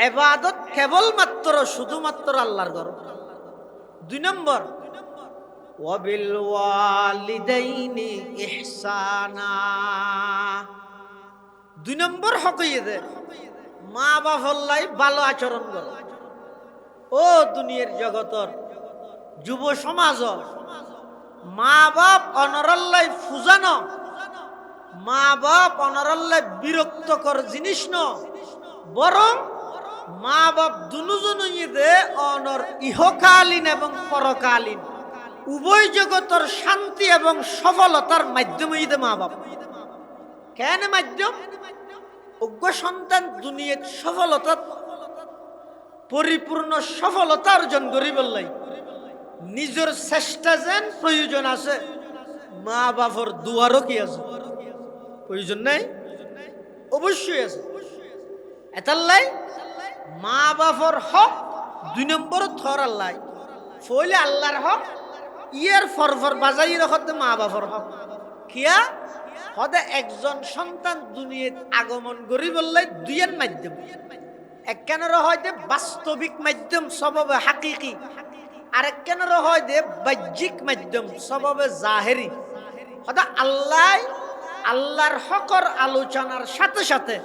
ইবাদত কেবলমাত্র শুধুমাত্র আল্লাহর করো। দুই নম্বর ওয়াবিল ওয়ালিদাইনি ইহসানা। দুই নম্বর হক হইয়ে দে মা বাপল্লাই ভালো আচরণ করো। ও দুনিয়ার জগতর যুব সমাজ, মা বাপ অনরাল্লাই ফুজানো, মা বাপ অনরাল্লাই বিরক্তকর জিনিস ন, বরং মা বাপ দুজন দে অনর ইহকালীন এবং পরকালীন উভয় জগতের শান্তি এবং সফলতার মাধ্যম দে মা বাপ। কেন মাধ্যম? অজ্ঞ সন্তান দুনিয়ার সফলতা পরিপূর্ণ সফলতা অর্জন করি বললাই নিজের চেষ্টা যেন প্রয়োজন আছে, মা বাপর দুয়ারও কি আছে প্রয়োজন নাই? অবশ্যই আছে। এটাল্লাই মা বাপর হক দুই নম্বর থর আল্লাহ ফইলে আল্লাহর হক, ইয়ার ফরফর বাজাই রাখতে মা বাবার হক কিয়া হদে একজন সন্তান দুনিয়াত আগমন করি বললে দুইয়ের মাধ্যম একখানের হয় যে বাস্তবিক মাধ্যম সববে হাকিকি আরেকখানের হয় যে বাহ্যিক মাধ্যম সববে জাহেরি হদা আল্লাহর হকর আলোচনার সাথে সাথে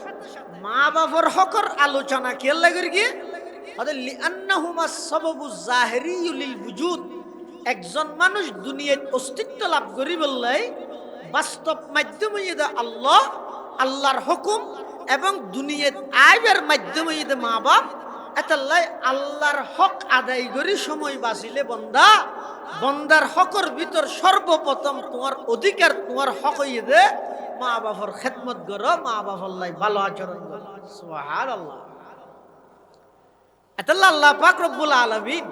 মা বাবার হকর আলোচনা খেয়াল লাগে গিয়ে হদা লিআন্নাহুমা সাবাবু জাহিরিয়্যু লিল বুজুদ একজন মানুষ দুনিয়ায় অস্তিত্ব লাভ করি বললে বাস্তব মাধ্যমে আল্লাহর হুকুম এবং দুনিয়াত আইবের মাধ্যমে মা বাপ এতাল্লাই আল্লাহর হক আদায় করি সময় বাঁচিলে বন্দার হকর ভিতর সর্বপ্রথম তোমার অধিকার তোমার হক দে মা বাবার খেদমত করো মা বাবার লাই ভালো আচরণ করো সুবহানাল্লাহ। এতাল্লাহ আল্লাহ পাক রব্বুল আলামিন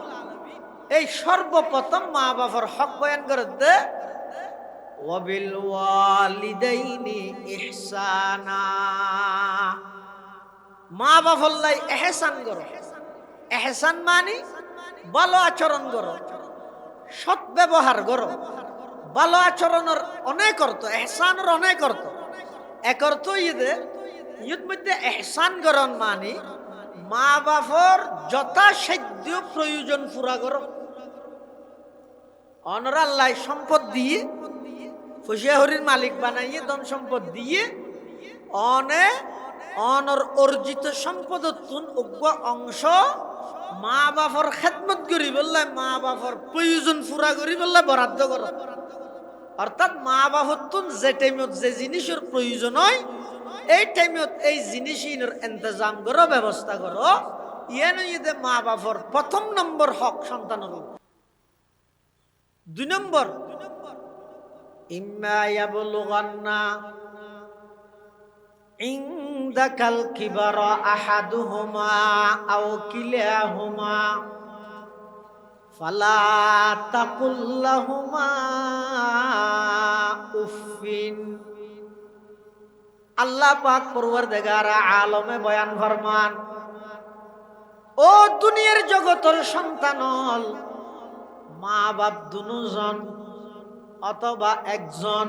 এই সর্বপ্রথম মা বাবার হক বয়ান করে দে ওয়াবিল ওয়ালিদাইনি ইহসানা মা বাবার লাই ইহসান করো। ইহসান মানে ভালো আচরণ করো, সৎ ব্যবহার করো। ভালো আচরণের অনেক অর্থ, ইহসানের অনেক অর্থ। এক অর্থ ইয়ের মধ্যে ইহসান করন মানে মা বাবার যথাসাধ্য প্রয়োজন পুরা করো। অনর আল্লাহ সম্পদ দিয়ে ফুসিয়াহরির মালিক বানাইয়ে ধন সম্পদ দিয়ে অনর অর্জিত সম্পদ অংশ মা বাবার খেদমত করি বললে মা বাবার প্রয়োজন পুরা করি বললে বরাদ্দ করো। অর্থাৎ মা বাবার তুন যে টাইমত যে জিনিসের প্রয়োজন হয় এই টাইমত এই জিনিসের ইন্তজাম করো, ব্যবস্থা করো। ইয়ে মা বাবার প্রথম নম্বর হক সন্তানের। 2 নম্বর ইম্মা ইয়াবলুগান্না ইনদাকাল কিবারা আহাদুহুমা আও কিলাহুমা ফালা তাকুল লাহুমা উফিন। আল্লাহ পাক পরওয়ারদিগার আলমে বয়ান ফরমান ও দুনিয়ার জগতের সন্তানল মা বাপ দুজন অথবা একজন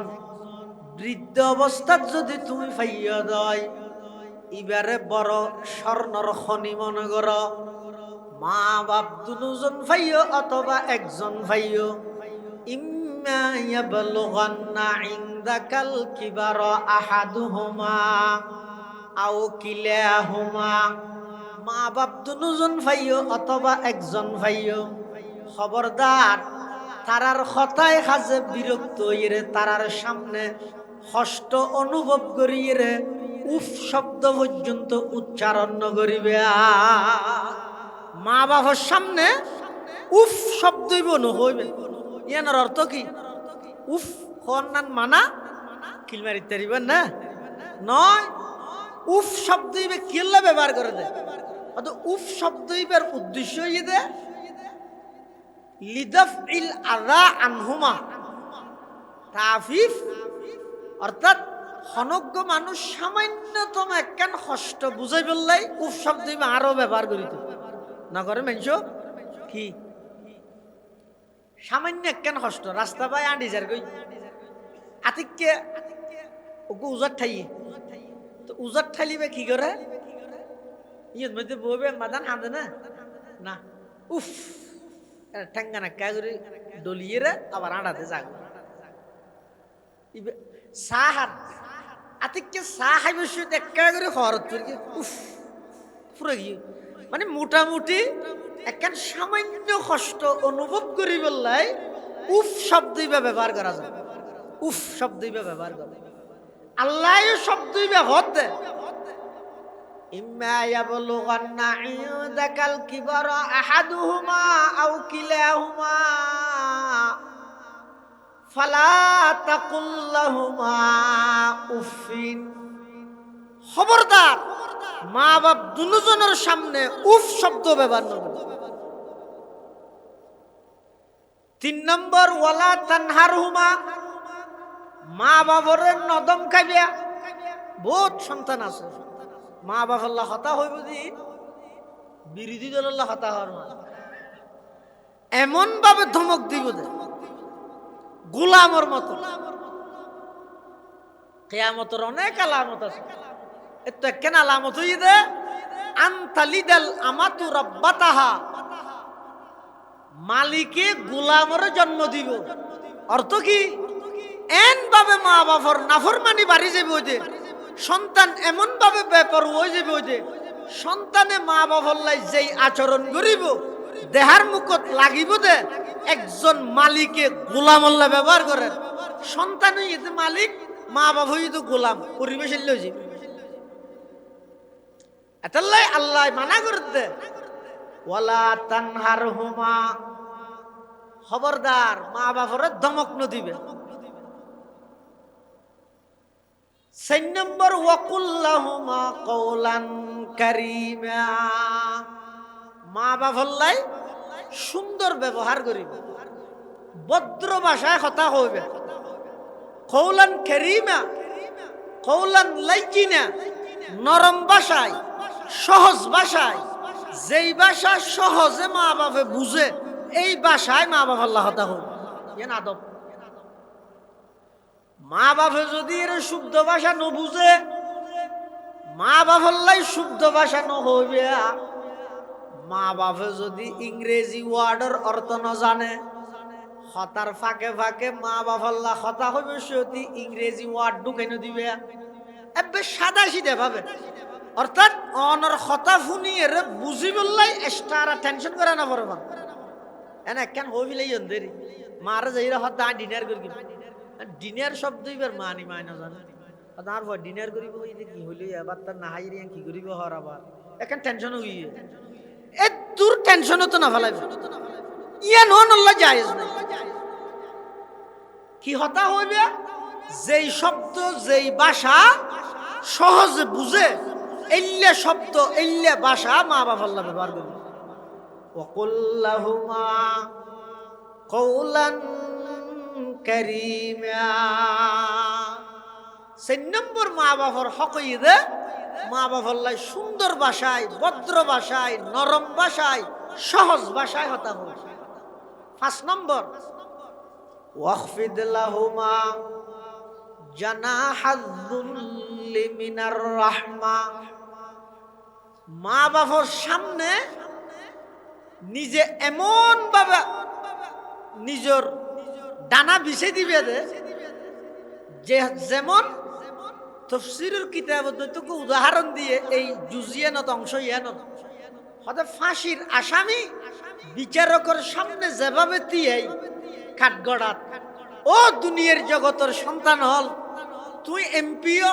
বৃদ্ধ অবস্থাত যদি তুমি ফাইয়া দয় ইবারে বড় স্বর্ণর খনি মনে কর মা বাপ দুজন ফাইয় অথবা একজন ফাইয় ইম্মা ইয়াবলুগান্না ইনদাকাল কিবারা আহাদুহুমা আও কিলাহুমা মা বাপ দুজন ফাইয় অথবা একজন ফাইয় খবরদার তারার কথায় কাজে বিরক্ত হইরে তারার সামনে কষ্ট অনুভব করিয়ে উফ শব্দ পর্যন্ত উচ্চারণ করিবে। মা বাবার সামনে উফ শব্দ হইবে ইয়ানোর অর্থ কি? উফ হন্নান মানা কিলমারি তারিবেন না নয়, উফ শব্দ হইবে কিল্লা ব্যবহার করে দে। অত উফ শব্দ হইবার উদ্দেশ্য দে লিদাফইল আযা আনহুমা তাফিফ, অর্থাৎ হনজ্ঞ মানুষ সামান্যতম একখান কষ্ট বুঝাই বললাই উফ শব্দ আরো ব্যবহার করিত না করে মেনছ কি সামান্য একখান কষ্ট রাস্তা পায় আঁটি যার গই আতিককে ওকে উজার ঠাইয়ে তো উজার ঠাইলিবে কি করে ইয়ের মধ্যে বউবে মাদান আঁধে না না উফ ঠেঙ্গা নাক্কা করে ডলিয়ে রে আবার আড়াতে যাগ সাহার আতিককে সাহাই বসে একা করে খরচ উফ পুরো গিয়ে মানে মোটামুটি একখান সামান্য কষ্ট অনুভব করি বললাই উফ শব্দই ব্যবহার করা যায়। উফ শব্দই ব্যবহার করে আল্লাহ শব্দই ব্যবহার দেয়। ইম্মা ইয়াবলুগান্না ইনদাকাল কিবারা আহাদুহুমা আও কিলাহুমা ফালা তাকুল লাহুমা উফিন। খবরদার মা বাপ দুজনের সামনে উফ শব্দ ব্যবহার না করো। 3 নম্বর ওয়ালা তানহারহুমা মা বাবার নদম খাইবে। বহুত সন্তান আছে মা বাবার হতা হইব দি বিরোধী দলের হতা হওয়ার মা এমন ভাবে ধমক দিব দে গোলামর মতো। কিয়ামতের অনেক আলামত আছে, এত কেন আলামত হই দে আনতালিদাল আমাতু রাব্বাতাহা, মালিকে গোলামর জন্ম দিব। অর্থ কি? এন ভাবে মা বাবার নাফরমানি বাড়ি যাবে ওই যে সন্তান, এমন ভাবে বেপরোয়া হয়ে যাবে ওই যে সন্তানে মা বাবার লাই যেই আচরণ করিব দেহার মুখত লাগিব দে একজন মালিকে গোলামল্লা ব্যবহার করেন। সন্তান হইতে মালিক, মা বাবা হইতে গোলাম, পরিবেশের লই যাবে। এটাই আল্লাহ মানা করতে, ওয়ালা তানহারহুমা, খবরদার মা বাবারে ধমক ন দিবে। ৪ নম্বর ওয়াকুল্লাহুমা কওলান কারীমা, মা বাবাল্লাই সুন্দর ব্যবহার করিব, ভদ্র ভাষায় কথা কইবে। কওলান কারীমা, কওলান লাইয়িনা, নরম ভাষায়, সহজ ভাষায়, যেই ভাষা সহজে মা বাবা বুঝে এই ভাষায় মা বাবা আল্লাহ কথা কইবে। এন আদব। মা বাবা যদি এর শুদ্ধ ভাষা ন বুঝে, মা বাবার শুদ্ধ ভাষা ন হইবে। মা বাবা যদি ইংরেজি ওয়ার্ডের অর্থ ন জানে, হতার ফাঁকে ফাঁকে মা বাবার কথা হইবে, সে ইংরেজি ওয়ার্ড ঢুকাই দিবে এবে সাদা সিধে ভাবে। অর্থাৎ অনর কথা শুনি এর বুঝি বললাই এক্সট্রা টেনশন করে না পারবা। এনে কেন হইলাই দেরি মারা যাইরা হতা ডিনার করি, ডিনার শব্দ এবার মানি মায় না জানে তারপর ডিনার করিব কি হইল এবার তার না হাইরি কি করিব হর আবার এখন টেনশন হইয়ে এ দূর টেনশন তো না ফেলাইব। ইয়া নন আল্লাহ জায়েজ নাই। কি হতা হইবে? যেই শব্দ যেই ভাষা সহজে বুঝে এল্লে শব্দ এল্লে ভাষা মা বাবা আল্লাহ ব্যবহার করবে। ওয়াকুল্লাহুমা কওলান কারীমা, ৪ নম্বর মা বাবার হক দে মা বাবার লাই সুন্দর ভাষায়, ভদ্র ভাষায়, নরম ভাষায়, সহজ ভাষায় হতা হবে। ৫ নম্বর ওয়াখফিদ লাহুমা জানাহাযযুল্লি মিনার রাহমা, মা বাবার সামনে নিজে এমন ভাবে নিজের ডানা বিছে দিবে দে যে যেমন তাফসীরের কিতাবত তো উদাহরণ দিয়ে এই জুজিয়ানত অংশ ইয়ানত হতে ফাঁসির আসামি বিচারকের সামনে যেভাবে দিয়ে কাঠগড়াত, ও দুনিয়ার জগতের সন্তান হল, তুই এমপিও,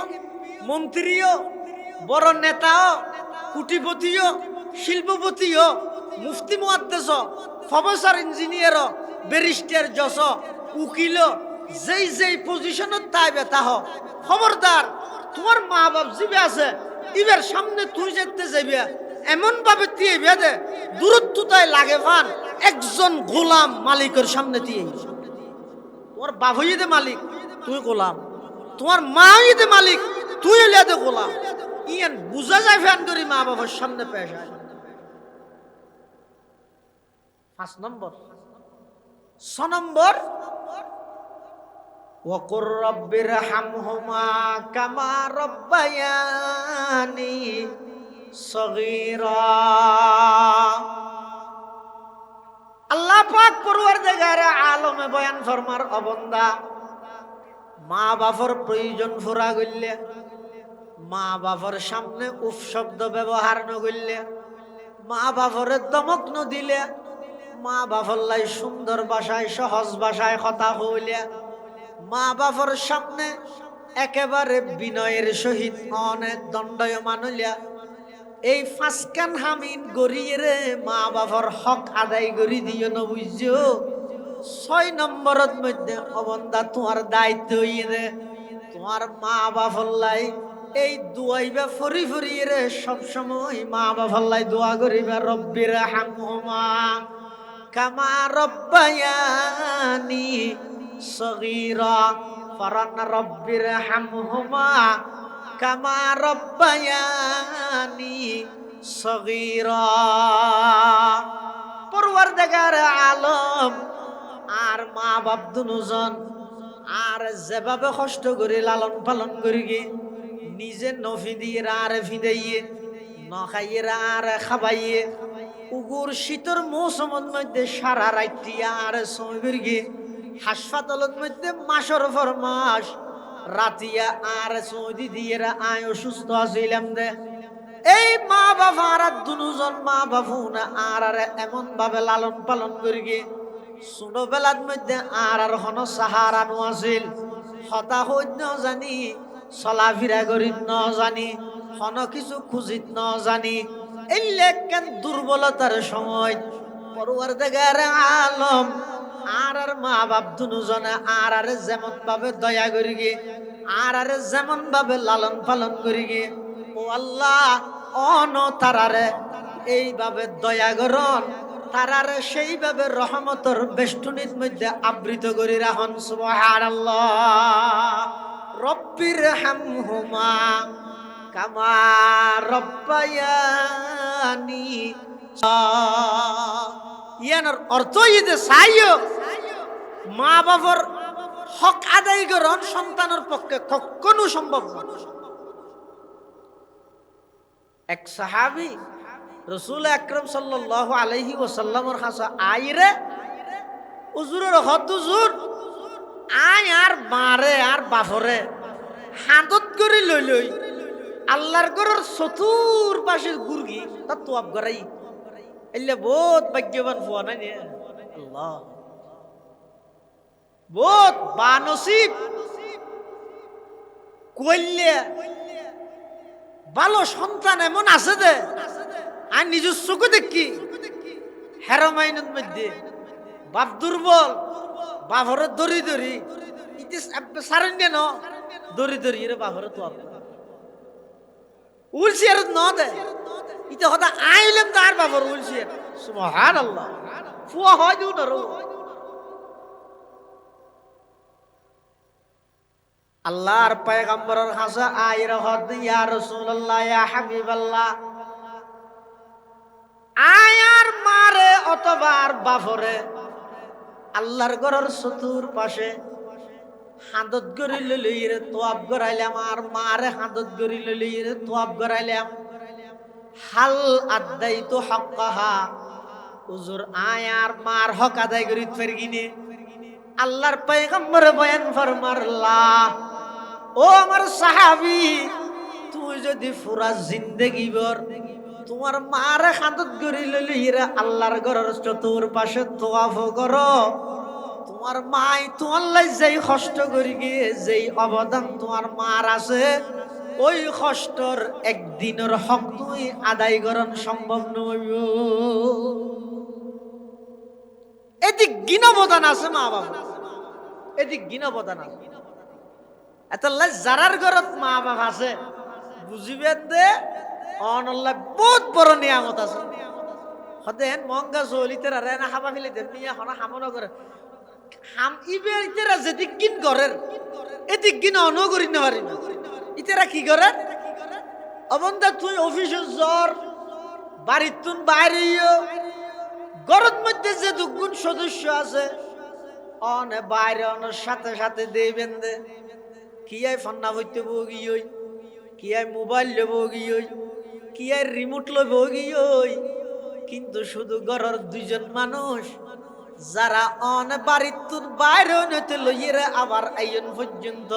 মন্ত্রীও, বড় নেতাও, কুটিপতিও, শিল্পপতিও, মুফতি মুহাদ্দিস, প্রফেসর, ইঞ্জিনিয়ার, ব্যারিস্টার, জজ, উকিল, যেই যেই পজিশনত তাই বেতা হ, খবরদার তোমার মা বাপ জিবে আছে ইবের সামনে তুই যেতে যাবি এমন ভাবে দিয়ে বেঁধে দূরত্ব তাই লাগে ফান একজন গোলাম মালিকের সামনে দিয়ে। তোমার বাপ হইতে মালিক, তুই গোলাম, তোমার মা হইতে মালিক, তুই হইলে গোলাম। ইয়ান বুঝা যায় ফ্যান করি মা বাবার সামনে পেশ হয়। ৫ নম্বর। ৬ নম্বর ওয়াকুর রব্বিরহামহুমা কামা রব্বায়ানি সগীরা, আল্লাহ পাক পরওয়ারদিগার আলমে বয়ান ফরমার, ও বান্দা মা বাবার প্রয়োজন ফুরা গইলে, মা বাবার সামনে উফ শব্দ ব্যবহার ন করলে, মা বাবারে দমক ন দিলে, মা বাবার লাই সুন্দর ভাষায় সহজ ভাষায় কথা হইলে, মা বাবার সামনে একেবারে বিনয়ের সহিত অনেক দণ্ডয়মান হইয়া এই ৫ কান হামিন গড়িয়ে রে মা বাবার হক আদায় করি দিও ন বুঝছো। ৬ নম্বরের মধ্যে অবন্দা তোমার দায়িত্ব হইয়ে রে তোমার মা বাবার লাই এই দুয়াইবা ফরি ফরিয়ে রে সবসময় মা বাবার লাই দোয়া করিবা, রব্বিরহামহুমা কামা রব্বায়ানি সগীরা, ফারান রব্বিরহামহুমা কামা রব্বায়ানি সগীরা। পরওয়ারদিগার আলম আর মা বাপ দুজন আর যেভাবে কষ্ট করে লালন পালন করি গে নিজে নফিদিয়ে আর ফিদাইয়ে নখাইয়ে আর খাবাইয়ে উগুর শীতর মৌসুমের মধ্যে সারা রাত্রি আর সময় গে হাসপাতালের মধ্যে মাসের পর মাস রাতিয়া আর সৌদি দিয়ে আয় অসুস্থ আছিলাম দে এই মা বাবা আর দুজন মা বাবু না আর এমন ভাবে লালন পালন করি গে ছোটবেলার মধ্যে আর হন সাহারা নো আছিল হতাহত ন জানি চলাফিরা করিত ন জানি হন কিছু খুঁজিত ন জানি এই লেখান দুর্বলতার সময় পরওয়ারদিগার আলম আর মা বাপ দুজনে আর যেমন ভাবে দয়া করি গে আর যেমন ভাবে লালন পালন করি গে ও আল্লাহ অন তারারে এইভাবে দয়া করন তারারে সেইভাবে রহমতর বেষ্টনীর মধ্যে আবৃত করে রাখুন সুবহানাল্লাহ রব্বির হামহুমা কামা রব্বায়ানি ইয়ানোর অর্থ ইদে চাইও মা বাবার হক আদায় করন সন্তানের পক্ষে কখনো সম্ভব না এক সাহাবী রাসূল আকরাম সাল্লাল্লাহু আলাইহি ওয়াসাল্লামের কাছে আইরে হুজুরের হদ হুজুর আয় আর মারে আর বাফরে হাতত করে লই আল্লাহর ঘরের চতুর পাশে গুরগি তা তোয়াব গরাই এলে বহুত ভাগ্যবান ফুয়া নাই আল্লাহ বহুত বানসিব কইলে ভালো সন্তান এমন আছে দে আর নিজের চোখে দেখি হেরোমাইনের মধ্যে বাপ দুর্বল বাপরে দড়ি দড়ি ইতি সারেন ন দড়ি দড়ি রে বাপরে তো উলসিয়ার ন দে ইতে হতা আইলেম তার বাপর উলসিয়ার সুবহানাল্লাহ ফুয়া হয় দিও না রো আল্লাহর পয়গম্বরের কাছে আইরা হদ ইয়া রাসূলুল্লাহ ইয়া হাবিবাল্লাহ আয়ার মারে অথবা আর বাফরে আল্লাহর ঘরের চতুর পাশে হাদত গড়ি লইরে তোয়াব গড়াইলাম আর মারে হাদত গড়ি লইরে তোয়াব গড়াইলাম হাল আদাই তো হক্কাহা হুজুর আয়ার মার হক আদায় করি ফেরগিনে আল্লাহর পয়গম্বর বয়ান ফরমারল্লাহ ও আমার সাহাবী তুই যদি পুরা জিন্দেগি ভর তোমার মারে হাতত গড়ি লইরে আল্লাহর ঘরের চতুর পাশে তোয়াফ করো তোমার মাই তোমার লাই যেই কষ্ট করি গিয়ে যেই অবদান তোমার মার আছে ওই কষ্টর একদিনের হক তুই আদায় করন সম্ভব নয় এদিক গিন অবদান আছে মা বাবা এদিক গিন অবদান আছে এত যারার ঘরত মা বাবা আছে বুঝিবেন দে অনল্লাহ বহুত বড় নিয়ামত আছে হতেন মঙ্গা চলিতেরা রেনা খাবা ফেলিতে মিয়া হনা হামনা করে হাম ইবে ইতেরা যেদিক কিন ঘরের এদিক কিন অনগরি না পারি না ইতেরা কি করে অবন্দা তুই অফিসে জ্বর বাড়ির তুন বাইরেও ঘরের মধ্যে যে দুগুণ সদস্য আছে অনে বাইরে অনের সাথে সাথে দেবেন দে কি আই ফন্না হইতে বগি ওই কি আই মোবাইল লব গিয়ে কি আর রিমোট লব গিয়ে কিন্তু শুধু ঘরের দুইজন মানুষ যারা অন বাড়ির তুন বাইরে নতে লইয়েরা আবার আইন পর্যন্ত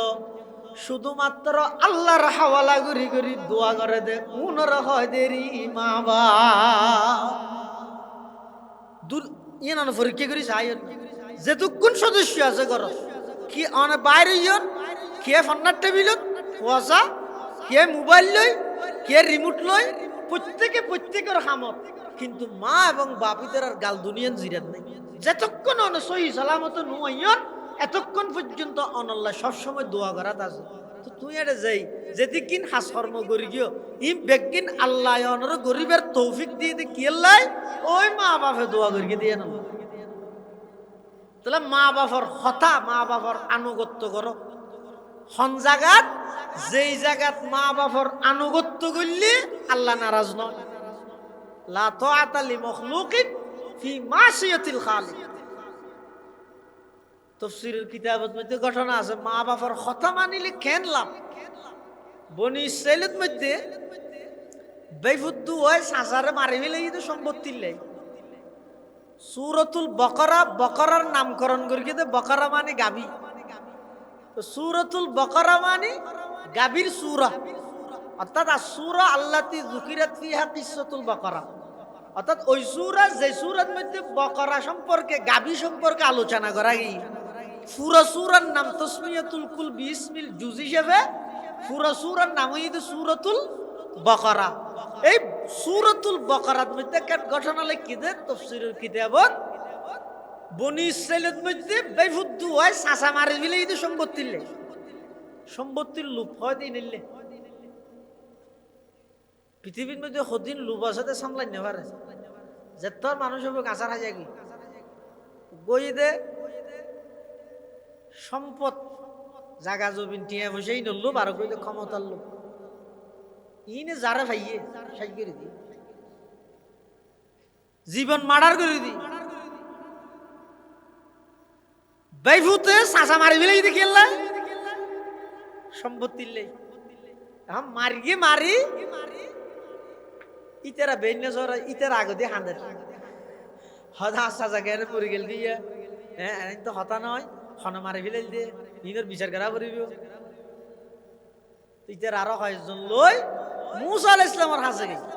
শুধুমাত্র আল্লাহর হাওয়ালা করি করি দোয়া করে দে উনর হয় দেরি মা বা ইনান পরীক্ষা করি আইন যেটুকুন সদস্য আছে ঘর কি অন বাইরে ইয়ন কে ফন্নার টেবিলত কুয়াশা কে মোবাইল লই কে রিমোট লই প্রত্যেকের হামত কিন্তু মা এবং বাপিদের আর গাল দুনিয়ান জিরাত নাই যতক্ষণ অন সহি সালামত নুয়াইয়ন এতক্ষণ পর্যন্ত অনল্লাহ সবসময় দোয়া করাত আছে তো তুই এটা যাই যেদিকিন হাস কর্ম করি গিয়ে ই বেগিন আল্লাহ অনর গরিবের তৌফিক দিয়ে দে কি আল্লাহ ওই মা বাপে দোয়া করি দিয়ে না তাহলে মা বাপর হতা মা বাপর আনুগত্য করো হন জাগাত যেই জাগাত মা বাপর আনুগত্য করলে আল্লাহ নারাজ নয় লা তাআতা লি মাখলুকিন ফি মাসিয়াতিল খালিক তাফসীরের কিতাবত মধ্যে ঘটনা আছে, মা বাবার কথা মানিলে কেন লাভ। বনি ইসরাইলের মধ্যে বেফুদ্দু হয় সাসারে মারি ফেলে তো সম্পত্তির লাই। সূরাতুল বকরা, বকরার নামকরণ করি কিন্তু বকরা মানে গাবি। তো সূরাতুল বকরা মানে গাবির সূরা, অর্থাৎ সূরা আল্লাতী যুকিরাত ফিহা কিসসাতুল বকরা, অর্থাৎ ওই সূরা যে সূরার মধ্যে বকরা সম্পর্কে গাবি সম্পর্কে আলোচনা করা গিয়ে পুরো সূরার নাম তাসমিয়াতুল কুল বিসমিল জুজ হিসেবে পুরো সূরার নাম হইছে সূরাতুল বকরা। এই সূরাতুল বকরার মধ্যে কেন ঘটনা লিখিতে তাফসীরের কিতাবত বনি ইসরাইলের মধ্যে বেফুদ্দু হয় সাসা মারি ফেলে এই সম্পত্তির লে, সম্পত্তির লোভ হয় দিন নিলে। পৃথিবীর মধ্যে সদিন লোভ আছে সামলাই নেবার যে তোর মানুষ হবে কাঁচার হাজা কি গই দে সম্পদ জাগা জমিন টিয়া বসেই নল্লো বারো কই ক্ষমতার লোক ইনে যারা ভাইয়ে সাই করে দি জীবন মার্ডার করে দি বেফুতে সাসা মারি ফেলে যদি খেললা সম্পত্তির লাই মারি গিয়ে মারি ইতারা বেন্যা জরা ইতারা আগে দিয়ে হাঁদের হদা সাজা গেলে পড়ে গেল দিয়ে হ্যাঁ তো হতা নয় হন মারি ফেলে দিয়ে নিজের বিচার করা করিব। ইতার আরো কয়েকজন লই মুসা আলাইহিস সালামের হাসে গেছে,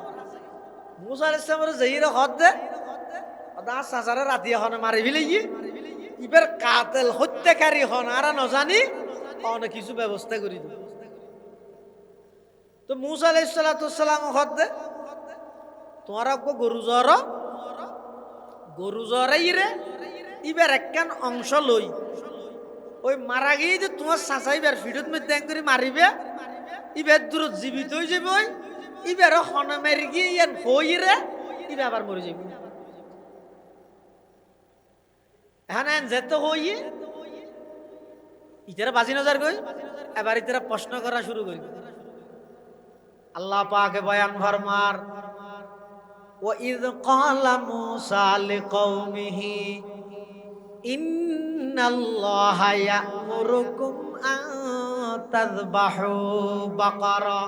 মুসা আলাইহিস সালামের জহিরে হদ দে হদা সাজারে রাতি হন মারি ফেলে গিয়ে ইবার কাতেল হত্যাকারী হন আর ন জানি অনেক কিছু ব্যবস্থা করি দিল। তো মুসা আলাইহিস সালাম হদ দে তোমার গরু জরাই রে ইবার একখান অংশ লই ওই মারা গিয়ে যে তোমার চাচাইবার ফিরত মধ্যে করে মারিবে ইবার দূরত জীবিত হয়ে যাবে ওই ইবার হন মারি গিয়ে ইয়ান হই রে ইবার আবার মরে যাবে। এখন যেতে হই ইতারা বাজি নজর গই এবার ইতারা প্রশ্ন করা শুরু করি। আল্লাহ পাকে বয়ান ফরমার وَإِذْ قَالَ مُوسَى لِقَوْمِهِ إِنَّ اللَّهَ يَأْمُرُكُمْ أَن تَذْبَحُوا بَقَرَةً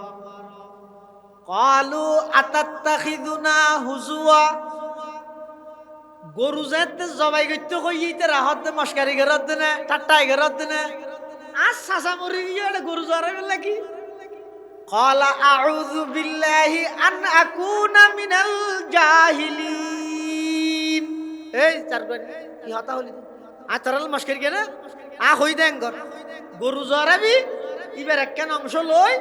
قَالُوا أَتَتَّخِذُنَا هُزُوًا। গরু যেতে জবাই করতে কইতে রাহত মস্কারি গরত না ঠাট্টাই গরত না আজ সাসা মরি গিয়ে গরু জরাই বল কি قال أعوذ بالله أن أكون من الجاهلين। এই চারগণ কি হতা হলি আতরাল মস্কারি কেন হই দেন গরু জরাবি ইবার একখান অংশ লই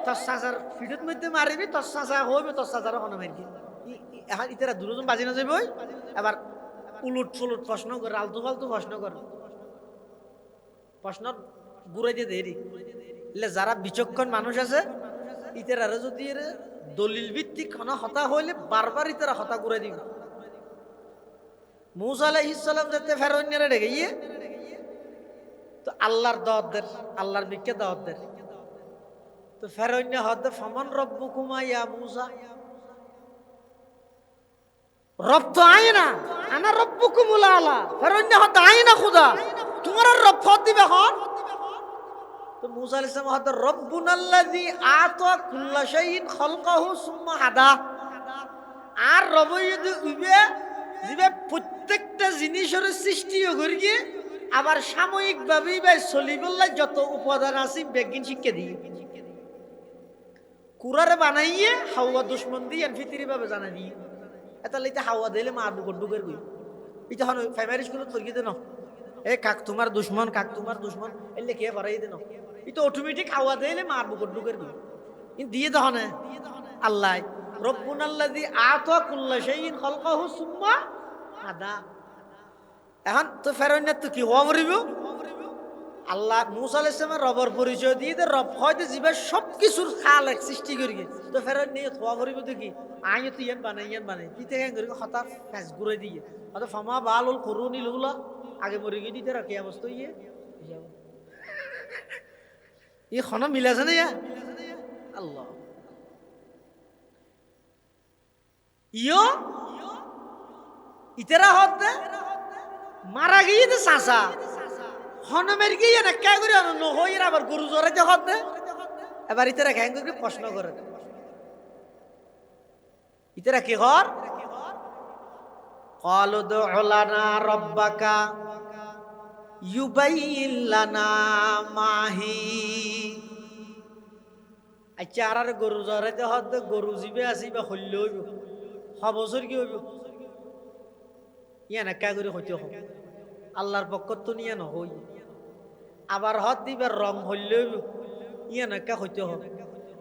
তোর সাসার ফিডত মধ্যে মারিবি তোর সাসা হইবে তোর সাসার হন মারবি। এখন ইতারা দুজন বাজি না যাবে এবার উলুট ফুলুট প্রশ্ন করে আলতু ফালতু প্রশ্ন করে প্রশ্ন ঘুরাই দিয়ে দেরি যারা বিচক্ষণ মানুষ আছে ইতারা যদি দলিল ভিত্তিক হতা হইলে বারবার ইতারা হতা ঘুরাই দিবে। মুসা আলাইহিস সালাম যেতে ফেরাউনের ডেকে গিয়ে তো আল্লাহর দাওয়াত দেন, আল্লাহর বিকে দাওয়াত দেন। তো ফেরাউন হদ ফমান রব্বুকুমা ইয়া মুসা, রব তো আয় না আনা রব্বুকুমুল আলা। ফেরাউন হদ আয় না খুদা তোমার রব ফদ দিবে হন। তো মুসা আলাইহিস সালাম হদ রব্বুনাল্লাযী আতা কুল্লা শাইইন খালকাহু সুম্মা হাদা। আর রব ইবে জিবে প্রত্যেকটা জিনিসের সৃষ্টিও করি গিয়ে আবার সাময়িকভাবেই ভাই চলিবল্লা যত উপাদান আছে বেগিন শিক্ষা দিয়ে কুরারে বানাইয়ে হাওয়া দুশ্মন দিয়ে ফিতিরি ভাবে জানা দিয়ে এটা লাইতে হাওয়া দিলে মার বুকর ডুকের গই এটা হন প্রাইমারি স্কুলত পড়িয়ে দেন এ কাক তোমার দুশ্মন কাক তোমার দুশ্মন এলে কে ভরাই দেন এটা অটোমেটিক হাওয়া দিলে মার বুকর ডুকের গই দিয়ে দহন আল্লাহ রব্বুনাল্লাযী আতা কুল্লা শাইইন খালকাহু সুম্মা হাদা। এখন তো ফেরাউন তো কি হওয়া মরিব আল্লাহ মুসা আলাইহিস সালামের রবের পরিচয় দিয়ে রব হয়তো জীবের সব কিছুর খাল এক সৃষ্টি করি তো ফেরাউন নিয়ে হওয়া মরিব তো কি আইন তো ইয়ান বানাই কি থেকে করি হতা ফেস ঘুরে দিয়ে হয়তো ফামা বালুল করুনি লুলা আগে মরে গিয়ে দিতে রাখি অবস্থা ইয়ে ই খন মিলাছে না ইয়া আল্লাহ ইয়ো ইতারা হতে মারা গিয়ে তো চাষা হনমের গিয়ে না কে করে নহইরা আবার গরু জড়াইতে হবে এবার ইতারা ঘ্যাং করে প্রশ্ন করে ইতারা কি কর ক্বালু দু'উ লানা রাব্বাকা ইউবাইয়িন লানা মাহি আচ্ছা আর গরু জড়াইতে হবে গরু জিবে আসিবা হইল হইব বছর কি হইব ইয়া না কে করে হইতে হবে আল্লাহর পক্ষ তো নিয়ে নহই আবার হদ দিবার রং হইল হইব ইয়া না কে হইতে হবে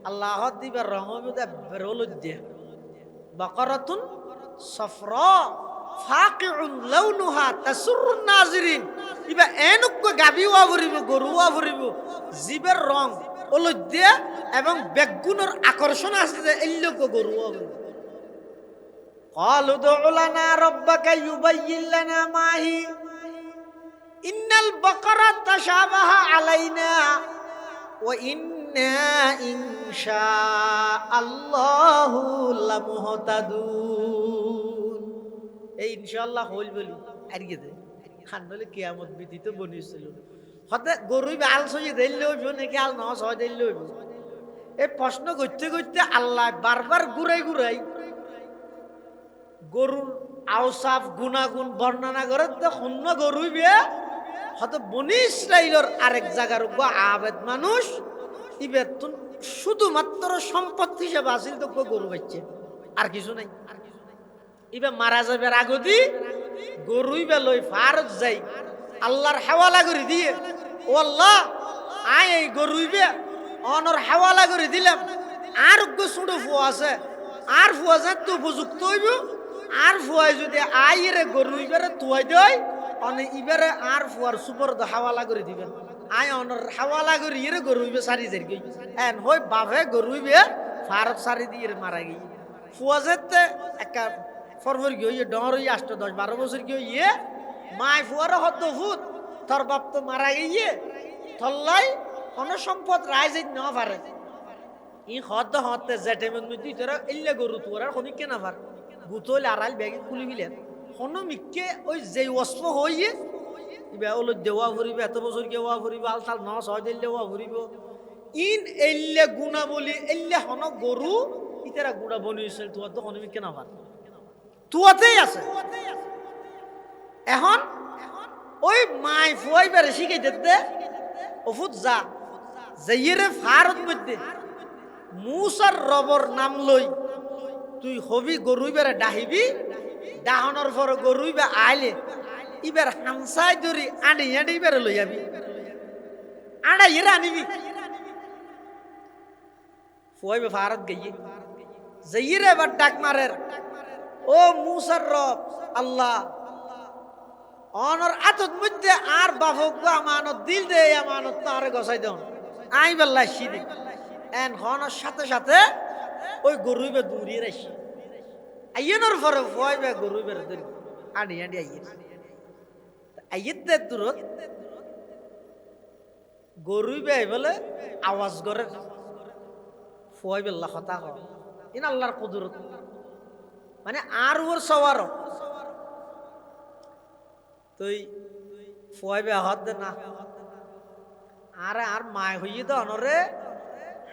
আল্লাহ হদ দিবার রং হইব বেরোলজ্জা বাকারাতুন সফরা ফাকিউন লাউনুহা তাসুরুন নাজিরিন ইবা এনুক গাবি ওয়া ভরিব গরু ওয়া ভরিব জিবের রং অলজ্জা এবং বেগুনের আকর্ষণ আছে যে এল্লক গরু ওয়া ভরিব ক্বালু দু'উ লানা রাব্বাকা ইউবাইয়িন লানা মাহি ইন্নাল বাকারা তাশাবাহা আলাইনা ওয়া ইন্না ইনশাআল্লাহু লামুহতাদুন এই ইনশাআল্লাহ হইল বলি আর কি দে খান বলে কিয়ামত বিদিত বনিছিল হতে গরুই আল সইয়ে দিলে হইব নাকি আল ন সয় দিলে হইব এই প্রশ্ন করতে করতে আল্লাহ বারবার ঘুরাই ঘুরাই গরুর আওসাফ গুণাগুণ বর্ণনা করে তো অন্য গরুই বিয়ে হয়তো বনি ইসরাইলের আরেক জায়গার আবেদ মানুষ ইবের শুধুমাত্র সম্পদ হিসেবে আসিল তো গরু বাচ্চে আর কিছু নাই ইবে মারা যাবার আগদি গরুই বেলই ফারত যাই আল্লাহর হাওয়ালা করে দিয়ে ও আল্লাহ আয় এই গরুই বে অনর হাওয়ালা করে দিলাম আর ছোট ফুয়া আছে আর ফুয়া যায় তো উপযুক্ত হইব আর ফুয়াই যদি আইরে গরুই বেড়ে তুয়াই দেয় অনে ইবারে আর ফুয়ার সুপর হাওয়ালা করে দিবেন আয় অনর হাওয়ালা করে ইরে গরুইবে সারি যাই গই এন হই বাভে গরুইবে ফারত সারি দিয়ে মারা গই ফুয়া যেতে একটা ফরফর গিয়ে ডর হয়ে 8 10 12 বছর গিয়ে মাই ফুয়ার হদ্দ ফুট তোর বাপ তো মারা গিয়ে থল্লাই কোন সম্পদ রাইজ না পারে ই হদ্দ হতে জেটে মধ্যে তোরা ইল্লা গরু তোরা কোনি কেনা পার গুতল আড়াল ব্যাগে খুলি বিলেন কোন মিকে ওই যে ওয়াসফ হইয়ে ইবা ওলো দেওয়া ভরিব এত বছর কেওয়া ভরিব আল সাল ন ছয় দিল দেওয়া ভরিব ইন এল্লে গুণা বলি এল্লে হন গরু ইতারা গুণা বনিছিল তোর তো কোন মিকে না পার তুয়াতেই আছে এখন ওই মাই ফুয়াই বেড়ে শিখাইতে দে ওফুত যা যাইরে ফারত মধ্যে মুসার রবর নাম লই তুই হবি গরুই বেড়ে ডাহিবি ডাহনের পর গরুই বে আইলে ইবার হামসাই ধরি আনি আনি বেড়ে লই যাবি আড়া ইরে আনিবি ফুয়াই বে ফারত গিয়ে যাইরে এবার ডাক মারের ও মুসার রব আল্লাহ অনর আতত মধ্যে আর বাফক আমানত দিল দে আমানত তারে গসাই দেন আই বেল্লা শিদি এন হনর সাথে সাথে ওই গরুইবে দূরিয়ে রাখি আইয়েনর পরে ফয়বে গরুইবে ধরি আনি আনি আইয়েতে দূরত গরুইবে বলে আওয়াজ করে ফয় বেল্লা কথা হ ইন আল্লাহর কুদরত মানে আর ওর সওয়ার তুই ফয়বে হাত দে না আরে আর মায় হইয়ে তো অনরে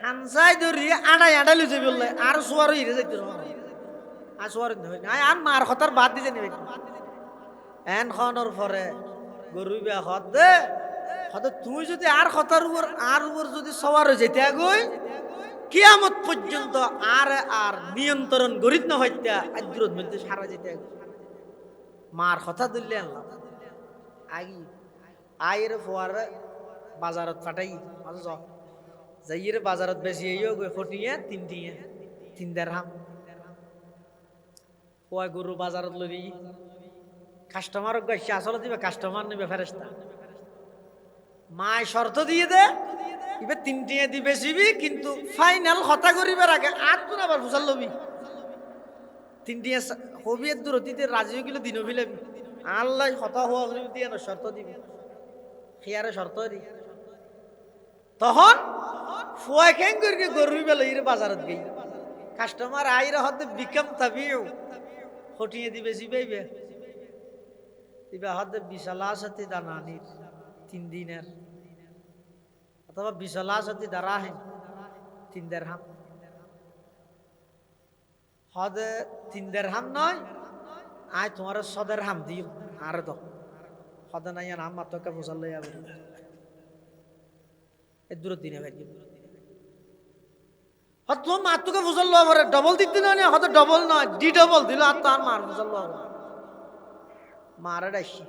হানসাই ধরি আড়াই আড়াই লুচে বললে আর সোয়ার হইরে যাইতে আর সোয়ার হই না আর মার কথার বাদ দিতে নিবে এন খনর পরে গরুইবে হাত দে হয়তো তুই যদি আর কথার উপর যদি সওয়ার হয়ে যেতে আগই কিয়ামত পর্যন্ত আর নিয়ন্ত্রণ গরিত না হইতা আজরত মধ্যে সারা যেতে মার কথা দিলে আল্লাহ আগি আয়ের ফোয়ার বাজারত ফাটাই মাঝে যাইয়ের বাজারত বেশি আইও গই ফটিয়ে তিন দেড়হাম ফোয়া গরু বাজারত লই কাস্টমার গাইছে আসলে দিবে কাস্টমার নেবে ফেরেশতা মায় শর্ত দিয়ে দে ইবে তিনটিয়ে দিবে সিবি কিন্তু ফাইনাল কথা করিবার আগে আর তো আবার বুঝাল লবি তিনটিয়ে হবিয়ের দূরতিতে রাজি হইলে দিন বিলাবি আল্লাহ কথা হওয়া দিয়ে না শর্ত দিবি খেয়ারে শর্ত দি তখন ফুয়া খেং করে গরুই বেলা ইরে বাজারত গই কাস্টমার আইরে হতে বিকাম তাবিও হটিয়ে দিবে সিবাইবে ইবে হতে বিশালা সাথে দানানির 3 দিনের অথবা বিশলা যদি দাঁড়াহেন 3 দিরহাম হদে 3 দিরহাম নয় আয় তোমার 100 দিরহাম দিও আর তো হদে নাই নাম মাত্রকে বুঝাল লইয়া বলি এ দূর দিনে ভাই হদ তোমার মাত্রকে বুঝাল লওয়া পরে ডবল দিতে নয় হদে ডবল নয় ডি ডবল দিল আর তো আর মার বুঝাল লওয়া মারে ডাইছি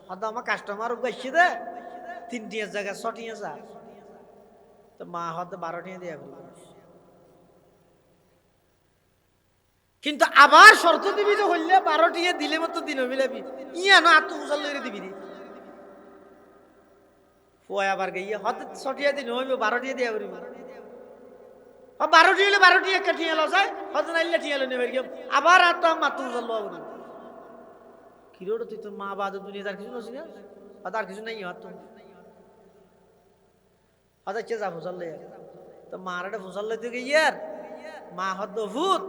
হদে আমার কাস্টমার গাইছি দে 3 টিয়ার জায়গা 6 টিয়া যা তো মা হদে 12 টিয়া দিয়া বলি কিন্তু আবার শর্ত দিবি যে হইলে 12 টিয়া দিলে মতো দিন মিলাবি ইয়া না আত্ম বুঝাল লইরে দিবি রে ফুয়া আবার গইয়া হতে 6 টিয়া দিন হইবে 12 টিয়া দিয়া বলিবি 12 টিয়া হইলে 12 টিয়া কাটিয়া লও যায় হতে নাইলে টিয়া লই নেবে আবার আত্ম মাত্র বুঝাল লওয়া বলি কি রে তুই তোর মা বাদ দুনিয়া আর কিছু নছিস না আর কিছু নাই হত হতে চে যা বুঝাল লইয়া তো মারাটা বুঝাল লইতে গিয়ার মা হদ ভূত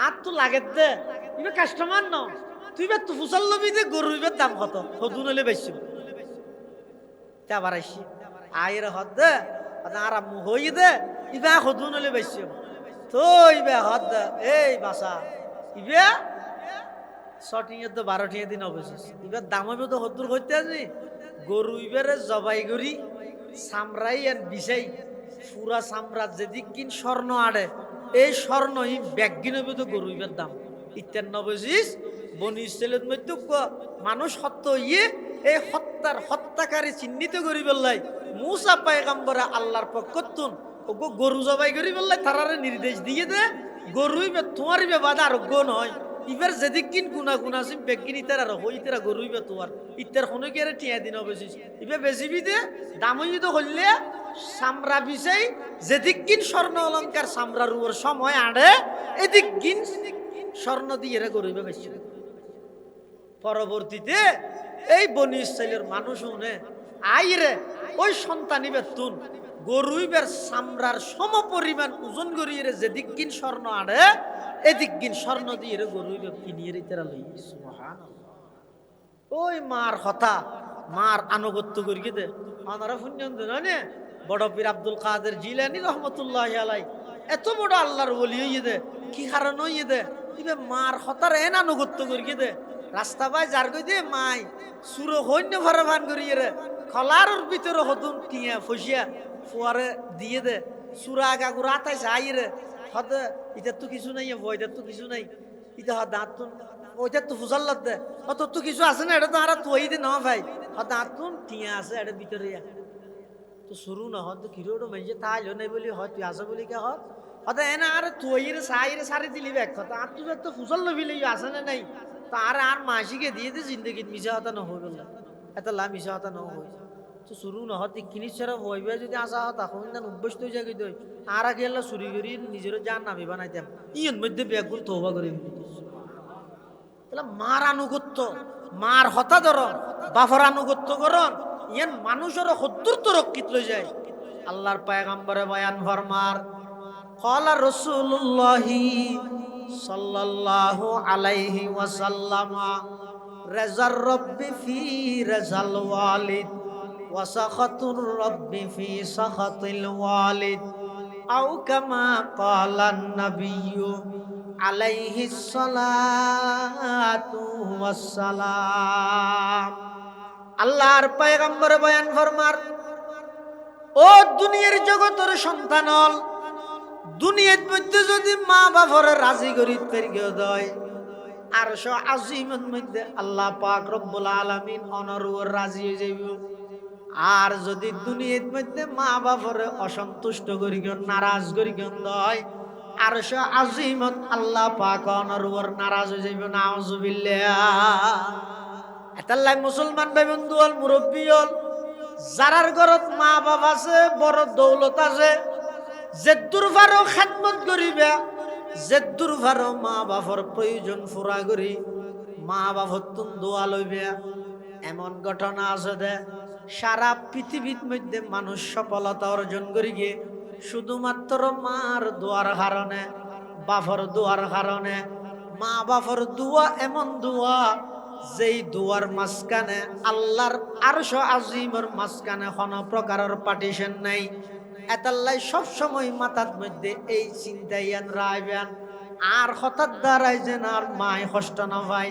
আর তো লাগে দে ইবে কাস্টমার ন তুই বে ফুসাল লবি দে গরুইবের দাম কত হদু নলে বেশি তা বাড়াইছি আয়ের হদ দে আরাম হই দে ইবে হদু নলে বেশি তো ইবে হদ দে এই বাসা ইবে 6 টিয়া তো 12 টিয়া দিন অবশেষ ইবে দাম হইবে তো হদুর হইতে আছি গরু ইবেরে জবাই করি সামরাই আর বিছাই পুরা সাম্রাজ্য যেদিক কিন স্বর্ণ আড়ে এই স্বর্ণ ই ব্যাগিন হইবে তো গরু ইবের দাম ইত্যান নবজিস বনি ইসরাইলের মধ্যে মানুষ হত্যা ইয়ে এই হত্যাকারী চিহ্নিত করি বললাই মুসা পয়গম্বর আল্লাহর পক্ষতুন ওগো গরু জবাই করি বললাই তারারে নির্দেশ দিয়ে দে গরু ইবে তোমার ইবে বাদা আরোগ্য নয় ইবের যেদিক কিন গুনা গুনা সিম বেগিন ইতার আর হই ইতারা গরু ইবে তোমার ইত্যার কোনো কি আরে টিয়া দিন অবশেষ ইবে বেশিবি দে দাম হইতে তো হইলে সামরা বিছাই যেদিক কিন স্বর্ণ অলঙ্কার সামরা রুয়ার সময় আড়ে এদিক কিন স্বর্ণ দিয়ে রে গরু ইবে বেশি পরবর্তীতে এই বনি ইসরাইলের মানুষ শুনে আইরে ওই সন্তানি বেতুন গরুইবের সামরার সম পরিমাণ ওজন করিয়ে যেদিক কিন স্বর্ণ আড়ে এদিক কিন স্বর্ণ দিয়ে গরুইবে কিনিয়ে তারা লই সুবহানাল্লাহ ওই মার কথা মার আনুগত্য করিয়ে দে আমারা পুণ্যন না বড় পীর আব্দুল কাদের জিলানী রহমতুল্লাহ আলাই এত বড় আল্লাহর ওলি হইয়ে দে কি কারণ হইয়ে দে ইবে মার হতার এন আনুগত্য করিয়ে দে রাস্তা বাই যার কই দে মাই সুরো হইন্য ভরে ভান করিয়ে রে খলার ভিতরে হতুন টিয়া ফসিয়া ফুয়ারে দিয়ে দে সুরা আগা গুড়া তাই যাই রে হতে ইটার তো কিছু নাই বইটার তো কিছু নাই ইটা দাঁত ওইটার তো ফুসাল্লাত দে অত তো কিছু আছে না এটা তো আর তুই দে না ভাই দাঁত টিয়া আছে এটা ভিতরে তো শুরু না হত কিরোটো মেজে তাইলো নাই বলি হয় তুই আসে বলি কে হত হতে এনা আর তুই রে সারি দিলি ব্যাগ কথা আর তুই তো ফুসল লবিলে আসে না নাই তার আর মাসিকে দিয়ে দে জিন্দগি মিশা হতা না হই বললা এত লা মিশা হতা না হই তো শুরু না হতে কিনি ছাড়া হইবে যদি আসা হতা হইন না অভ্যস্ত হয়ে যাই দই আর আগে এলা চুরি করি নিজের জান নামি বানাইতাম ইয়ন মধ্যে ব্যাগুন তওবা করি তাহলে মার আনুগত্য মার হতা ধরন বাফর আনুগত্য করন ইয়ান মানুষের হদ্দুর তো রক্ষিত লই যায় আল্লাহর পয়গম্বরে বয়ান ফরমার ক্বালা রাসূলুল্লাহি সাল্লাল্লাহু আলাইহি ওয়াসাল্লাম রাজার রব্বি ফি রাজাল ওয়ালিদ ওয়া সাখাতুর রব্বি ফি সাখাতিল ওয়ালিদ আও কামা ক্বালান নাবিয়্যু আলাইহিস সালাতু ওয়াস সালাম আল্লাহর পয়গম্বর বয়ান ফরমার ও দুনিয়ার জগতের সন্তানল দুনিয়ার মধ্যে যদি মা বাপরে রাজি করি পেরিয়ে দেয় আরশ আজিমের মধ্যে আল্লাহ পাক রব্বুল আলামিন অনরুর রাজি হয়ে যাইব আর যদি দুনিয়ার মধ্যে মা বাপরে অসন্তুষ্ট করি নারাজ করি দেয় আরশ আজিমত আল্লাহ পাক অনরুর নারাজ হয়ে যাইব নাউজুবিল্লাহ এতাল্লাই মুসলমান ভাই বন্ধু হল মুরব্বী হল যারার ঘরত মা বাবা আছে বড় দৌলত আছে যেদ্দুর ভারো খেদমত করিবা যেদ্দুর ভারো মা বাবার প্রয়োজন পুরা করি মা বাবার তুন দোয়া লইবে এমন ঘটনা আছে দে সারা পৃথিবীর মধ্যে মানুষ সফলতা অর্জন করি গিয়ে শুধুমাত্র মার দোয়ার কারণে বাবার দোয়ার কারণে মা বাবার দোয়া এমন দোয়া যেই দুয়ার মাঝখানে আল্লাহর আরশ আজিমের মাঝখানে কোনো প্রকারের পার্টিশন নাই। এতাল্লাই সব সময় মাথার মধ্যে এই চিন্তাই রাখবেন, আর হঠাৎ দ্বারাই যেন আর মায় কষ্ট না পায়,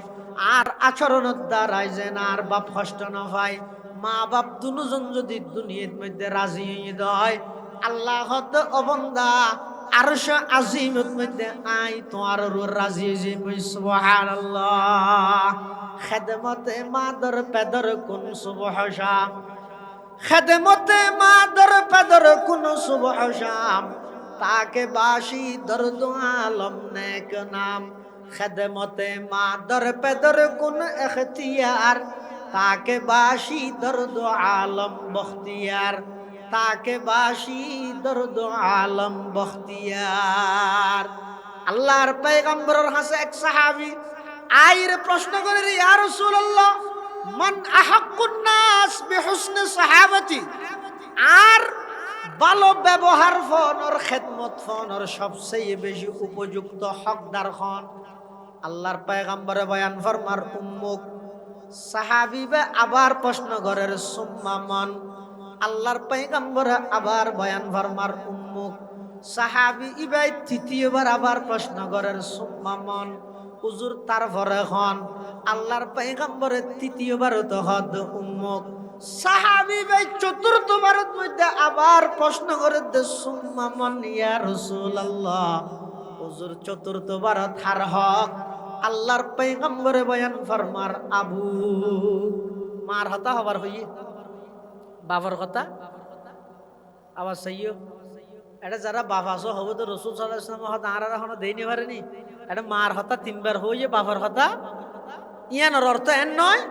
আর আচরণের দ্বারাই যেন আর বাপ কষ্ট না পায়। মা বাপ দুজন যদি দুনিয়ার মধ্যে রাজি হয়ে দেয়, আল্লাহ হত অবন্দা আরশ আজিমের মধ্যে আই তোমার রাজি হয়ে সুবহানাল্লাহ। খেদমতে মাদর পেদর কোন সুবহ শাম, খেদমতে মাদর পেদর কোন সুবহ শাম, তাকে বাসি দর্দ আলম নেক নাম। খেদমতে মাদর পেদর কোন এখতিয়ার, তাকে বাসি দর্দ আলম বখতিয়ার, তাকে বাসি দর্দ আলম বখতিয়ার। আল্লাহর পয়গম্বরের হাসে এক সাহাবী আইরে প্রশ্ন করে, ইয়া রাসূলুল্লাহ মান আহাক্কুন নাস বিহুসনি সাহাবাতি, আর ভালো ব্যবহার ফোনর খেদমত ফোনর সবচেয়ে বেশি উপযুক্ত হকদার খন। আল্লাহর পয়গম্বরে বয়ান ফরমার উম্মুক। সাহাবীবে আবার প্রশ্ন করেন সুম্মা মান, আল্লাহর পয়গম্বরে আবার বয়ান ফরমার উম্মুক। সাহাবী ইবাই তৃতীয়বার আবার প্রশ্ন করেন সুম্মা মান, হুজুর তারপরে খন। আল্লাহর পয়গম্বরে তৃতীয়বার তো হদ উম্মুক। সাহাবী ভাই চতুর্থবারের মধ্যে আবার প্রশ্ন করে দে সুম্মা মান ইয়া রাসূলুল্লাহ, হুজুর চতুর্থবার থার হক। আল্লাহর পয়গম্বরে বয়ান ফরমার আবু, মার হতা হবার হই বাবার কথা আবার সাইয়্য। এটা যারা বাবা আছো হবো তো রাসূল সাল্লাল্লাহু আলাইহি ওয়াসাল্লাম হতা আর এখনো দেইনি পারেনি। এটা মার হতা তিনবার হইয়ে বাবার হতা ইয়ানোর অর্থ এন নয়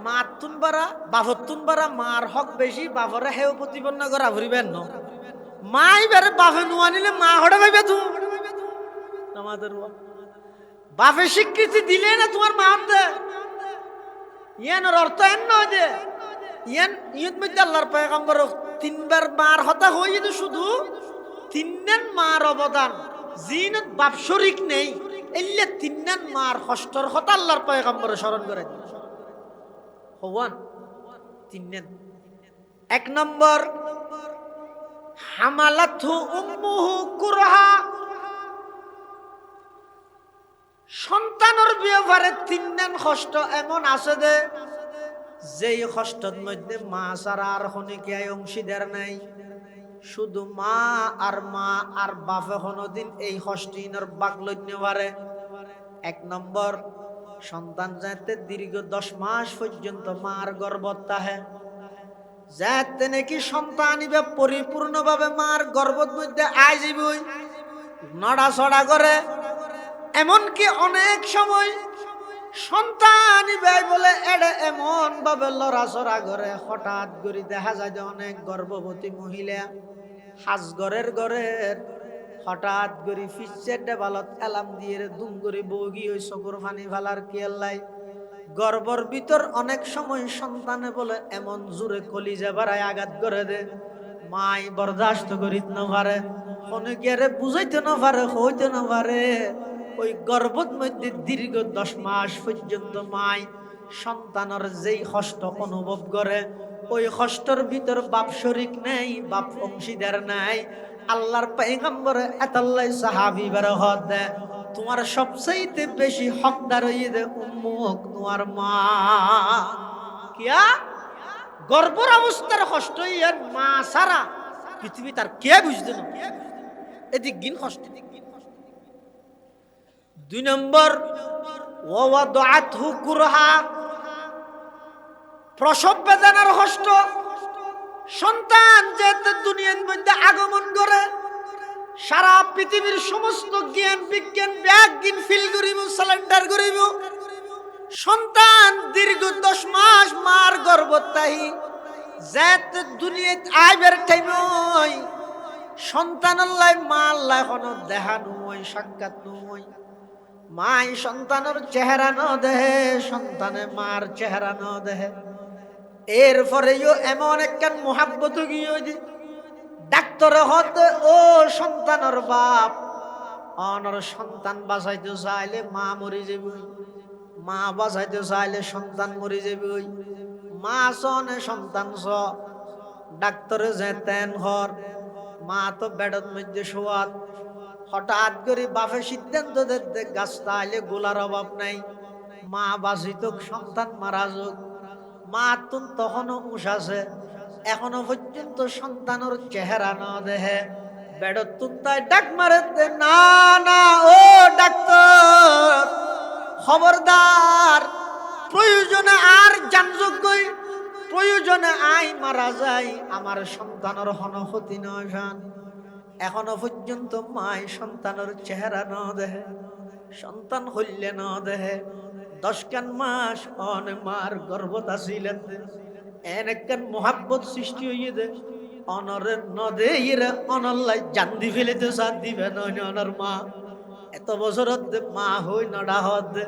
মার তুন বারা বাবর তুন বারা মার হক বেশি, বাবরে হেও প্রতিপন্ন করা ভরিবেন ন। মাই বেড়ে বাপে নোয়া নিলে মা হড়ে ভাইবে তুমি আমাদের বাপে স্বীকৃতি দিলে না তোমার মা দে। ইয়ানোর অর্থ এন নয় যে ইয়ান ইয়ত মধ্যে আল্লাহর পয়গম্বর তিনবার মার হতা হয়ে তো শুধু তিনজন মার অবদান জিনত বাপ শরিক নেই, এলে তিনজন মার কষ্টর কথা আল্লাহর পয়গম্বরে স্মরণ করে হওয়ান তিনজন। এক নম্বর হামালাতহু উম্মুহু কুরহা, সন্তানের ব্যাপারে তিনজন কষ্ট এমন আছে যে যেই কষ্টের মধ্যে মা ছাড়া আর খনিকে অংশীদার নাই। শুধু মা আর বাপে কোনোদিন এই কষ্টিনের বাক লইতে পারে। এক নম্বর সন্তান যাতে দীর্ঘ 10 মাস পর্যন্ত মার গর্ভত থাকে, যাতে নাকি সন্তান ইবে পরিপূর্ণভাবে মার গর্ভের মধ্যে আই যাবই, নড়াচড়া করে। এমনকি অনেক সময় সন্তান ইবে বলে এড়ে এমন ভাবে লড়াচড়া করে, হঠাৎ করে দেখা যায় যে অনেক গর্ভবতী মহিলা হাজগরের ঘরের হঠাৎ করে ফিসের ডেবালত এলাম দিয়ে দুম করে বগি ওই চকুর ফানি ফালার কেল্লাই। গর্ভর ভিতর অনেক সময় সন্তানে বলে এমন জোরে কলিজা বাড়ায় আঘাত করে দে, মাই বরদাস্ত করিতে না পারে, অনেকেরে বুঝাইতে না পারে, হইতে না পারে। ওই গর্ভের মধ্যে দীর্ঘ 10 মাস পর্যন্ত মাই সন্তানের যেই কষ্ট অনুভব করে, ওই কষ্টের ভিতর বাপ শরিক নেই, বাপ অংশীদার নাই। আল্লাহর পয়গম্বরে এতাল্লাই সাহাবী বের হদ দেয়, তোমার সবচাইতে বেশি হকদার হইয়ে দে উম্মুক, তোমার মা। কিয়া গর্ভর অবস্থার কষ্ট ইয়ার মা সারা পৃথিবী তার কে বুঝতে না, এদিক গিন কষ্ট। 2 নম্বর ওয়াদাআতহু কুরহা, প্রসব বেদনার কষ্ট। সন্তান যেতে দুনিয়ার মধ্যে আগমন করে, সারা পৃথিবীর সমস্ত জ্ঞান বিজ্ঞান ব্যাগিন ফিল করিব, সিলিন্ডার করিব। সন্তান দীর্ঘ 10 মাস মার গর্ভতাই যেতে দুনিয়াত আইবার টাইম সন্তান আল্লাহ মা আল্লাহ কোনো দেখা নয়, সাক্ষাৎ নয়। মাই সন্তানের চেহারা ন দেহে, সন্তানে মার চেহারা ন দেহে। এরপরেও এমন একটা মোহাব্বত গিয়ে ডাক্তার হতে ও সন্তানের বাপ অনর সন্তান বাঁচাইতে চাইলে মা মরে যাব, মা বাঁচাইতে চাইলে সন্তান মরে যাবে। ওই মা সনে সন্তান স ডাক্তারে যেতেন হর মা তো বেডত মধ্যে শোয়াত। হঠাৎ করে বাপে সিদ্ধান্ত দিতে গাছটা আইলে গোলার অভাব নাই, মা বাঁচিত সন্তান মারা যোগ। মা তুন তখনও উষ আছে, এখনো পর্যন্ত সন্তানের চেহারা না দেহে। বেডত তুন তাই ডাক মারে দে, না না ও ডাক্তার খবরদার, প্রয়োজনে আর জানযোগ্যই, প্রয়োজনে আই মারা যায়, আমার সন্তানের হন ক্ষতি নয়। এখনো পর্যন্ত মাই সন্তানের চেহারা ন দেহে, সন্তান হইলে ন দেহে। 10 কান মাস অন মার গর্ভত আসিলেন, এনেকান মোহাব্বত সৃষ্টি হইয়ে দে অনরের নদে ইরে অনল্লাই জান্দি ফেলেতে সাথ দিবে নয় অনর মা। এত বছরত দে মা হই নডা হত দে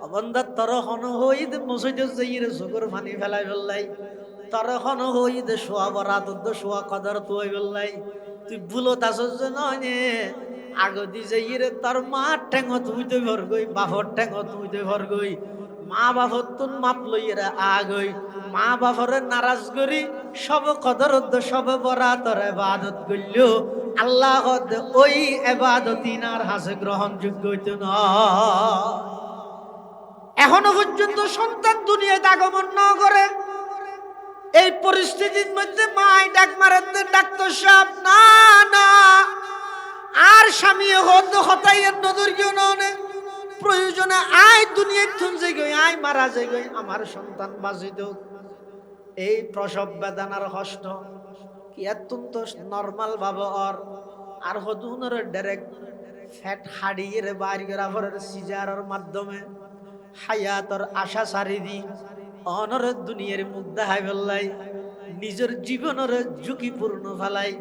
অবন্ধার তর হন হই দে মসজিদে যাইরে চকুর পানি ফেলাই ফেললাই, তর হন হই দে শোয়া বরাত শোয়া কদর তুই ফেললাই। তুই ভুলত আসছ নয় আগদি যাইরে তোর মা ঠেঙ তুই তো ভর গই, বাপর ঠেঙ তুই তো ভর গই। মা বাপর তুন মাপ লইরে আগই, মা বাপরে নারাজ করি সব কদর সব বরাতর ইবাদত করল, আল্লাহ ওই ইবাদত ইনার হাসে গ্রহণযোগ্য হইত না। এখনো পর্যন্ত সন্তান দুনিয়াতে আগমন না করে, এই পরিস্থিতির মধ্যে মাই ডাক মারেন ডাক্তার সাহেব, না না আর স্বামী হতাইয়ের নজর কেউ নয়, প্রয়োজনে আয় দুনিয়া থুনছে গই, আয় মারা যায় গই, আমার সন্তান বাঁচিত। এই প্রসব বেদনার কষ্ট কি অত্যন্ত নর্মাল ভাবে আর হদুনের ডাইরেক্ট ফ্যাট হাড়িয়ে বাইর করা পরের সিজারের মাধ্যমে হায়াতর আশা সারি দি অনর দুনিয়ার মুখ দেখাই ফেললাই, নিজের জীবনের ঝুঁকিপূর্ণ ফেলাই,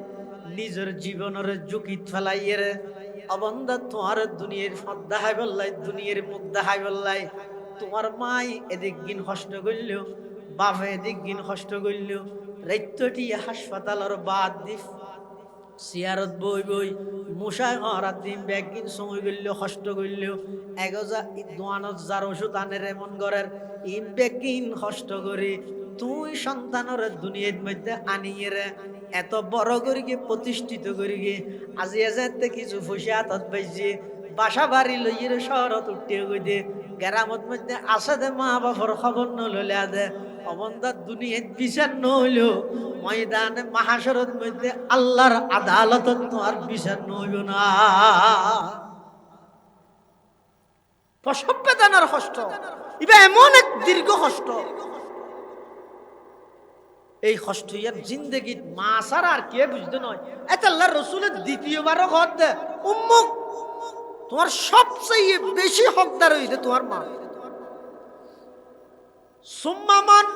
নিজের জীবনের ঝুঁকি ফেলাই এর অবন্ধা তোমার দুনিয়ার ফদ দেখাই ফেললাই, দুনিয়ার মুখ দেখাই ফেললাই। তোমার মাই এদিক গিন কষ্ট করল, বাপে এদিক গিন কষ্ট করল, রাইতটি হাসপাতালের বাদ দি সিয়ারত বই বই মশাই হরাত দিন ব্যাগিন সময় গেল কষ্ট করল, এগজা দোয়ানত যার ওষুধ আনের এমন ঘরের ইন ব্যাগিন কষ্ট করি তুই সন্তানের দুনিয়ার মধ্যে আনিয়ে রে এত বড় করি গিয়ে প্রতিষ্ঠিত করি গিয়ে আজি এজাতে কিছু ফুসে হাতত পাইছি, বাসা বাড়ি লইয়ে শহরত উঠিয়ে গই দে, গ্রামত মধ্যে আসে দে মা বাপর খবর নলে দে অবন্ধার দুনিয়ার বিচার নহইল, ময়দানে মাহাশরত মধ্যে আল্লাহর আদালতত তোমার বিচার নহইব না। প্রসব বেদনার কষ্ট ইবা এমন এক দীর্ঘ কষ্ট, এই কষ্ট ইয়ার জিন্দগিত মা ছাড়া আর কে বুঝতে নয়। এত আল্লাহর রাসূলের দ্বিতীয়বারও ঘর দে উম্মুক, তোমার সবচেয়ে বেশি হকদার হইছে তোমার মা। সুম্মামান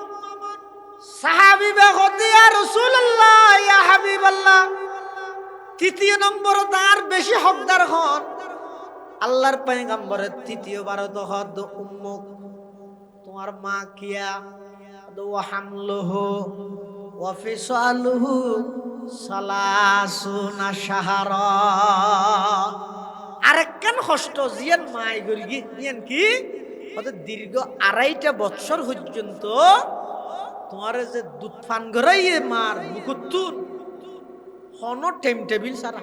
সাহাবী বেগতে ইয়া রাসূলুল্লাহ ইয়া হাবিবাল্লাহ, তৃতীয় নম্বর তার বেশি হকদার হন আল্লাহর পয়গম্বরের তৃতীয়বার তো হদ উম্মুক তোমার মা। কিয়া ওয়া হামলুহু ওয়া ফিসালুহু সালাসুনা শাহরা, আরেকখান কষ্ট জিয়ান মাই গরি গিয়ান কি হতে দীর্ঘ 2.5 বছর পর্যন্ত তোমার যে দুধ পান করাইয়ে মার মুকুত্তুর হন টাইম টেবিল সারা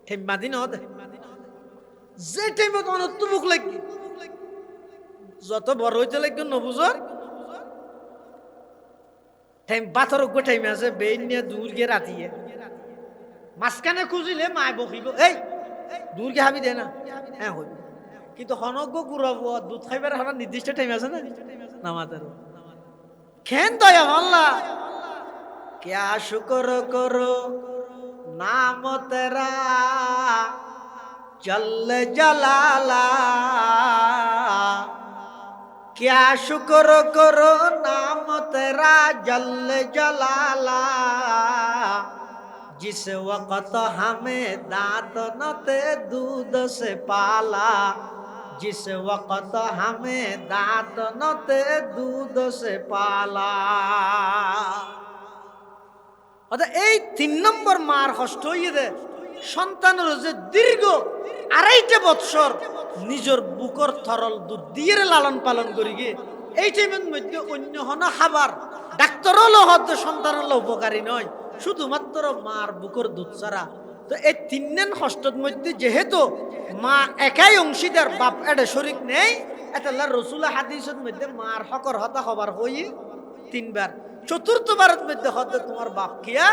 টাইম বাদি না হতে যে টাইমে তোমার তো মুখ লাগি যত বড় হইতে লাগবে নবুজর টাইম বাথর টাইম আছে বেইন নিয়ে দূর গিয়ে রাতিয়ে মাঝখানে খুঁজিলে মায় বকিব, এই দূর গে হাবি দে না, হ্যাঁ হইব। কিন্তু হনজ্ঞ গুড়াব দুধ খাইবার আমার নির্দিষ্ট টাইম আছে না নামাজের খেন দয়া আল্লাহ क्या शुक्र करो नाम तेरा जल जलाला, क्या शुक्र करो नाम तेरा जल जलाला, जिस वक़्त हमें दांत न थे दूध से पाला, जिस वक़्त हमें दांत न थे दूध से पाला। এই 3 নম্বর মার কষ্ট হইয়ে দে সন্তানের যে দীর্ঘ 2.5 বছর নিজের বুকর থরল দুধ দিয়ে লালন পালন করি গিয়ে এই টাইমের মধ্যে অন্য হন খাবার ডাক্তারও লহত সন্তানের উপকারী নয়, শুধুমাত্র মার বুকর দুধ ছাড়া। তো এই তিন ষষ্ঠর মধ্যে যেহেতু মা একাই অংশীদার, বাপ এটা শরিক নেই, এটা রসুল হাদিসের মধ্যে মার হকর হতা হবার হই তিনবার। চতুর্থবারের মধ্যে হতে তোমার বাপ কিয়া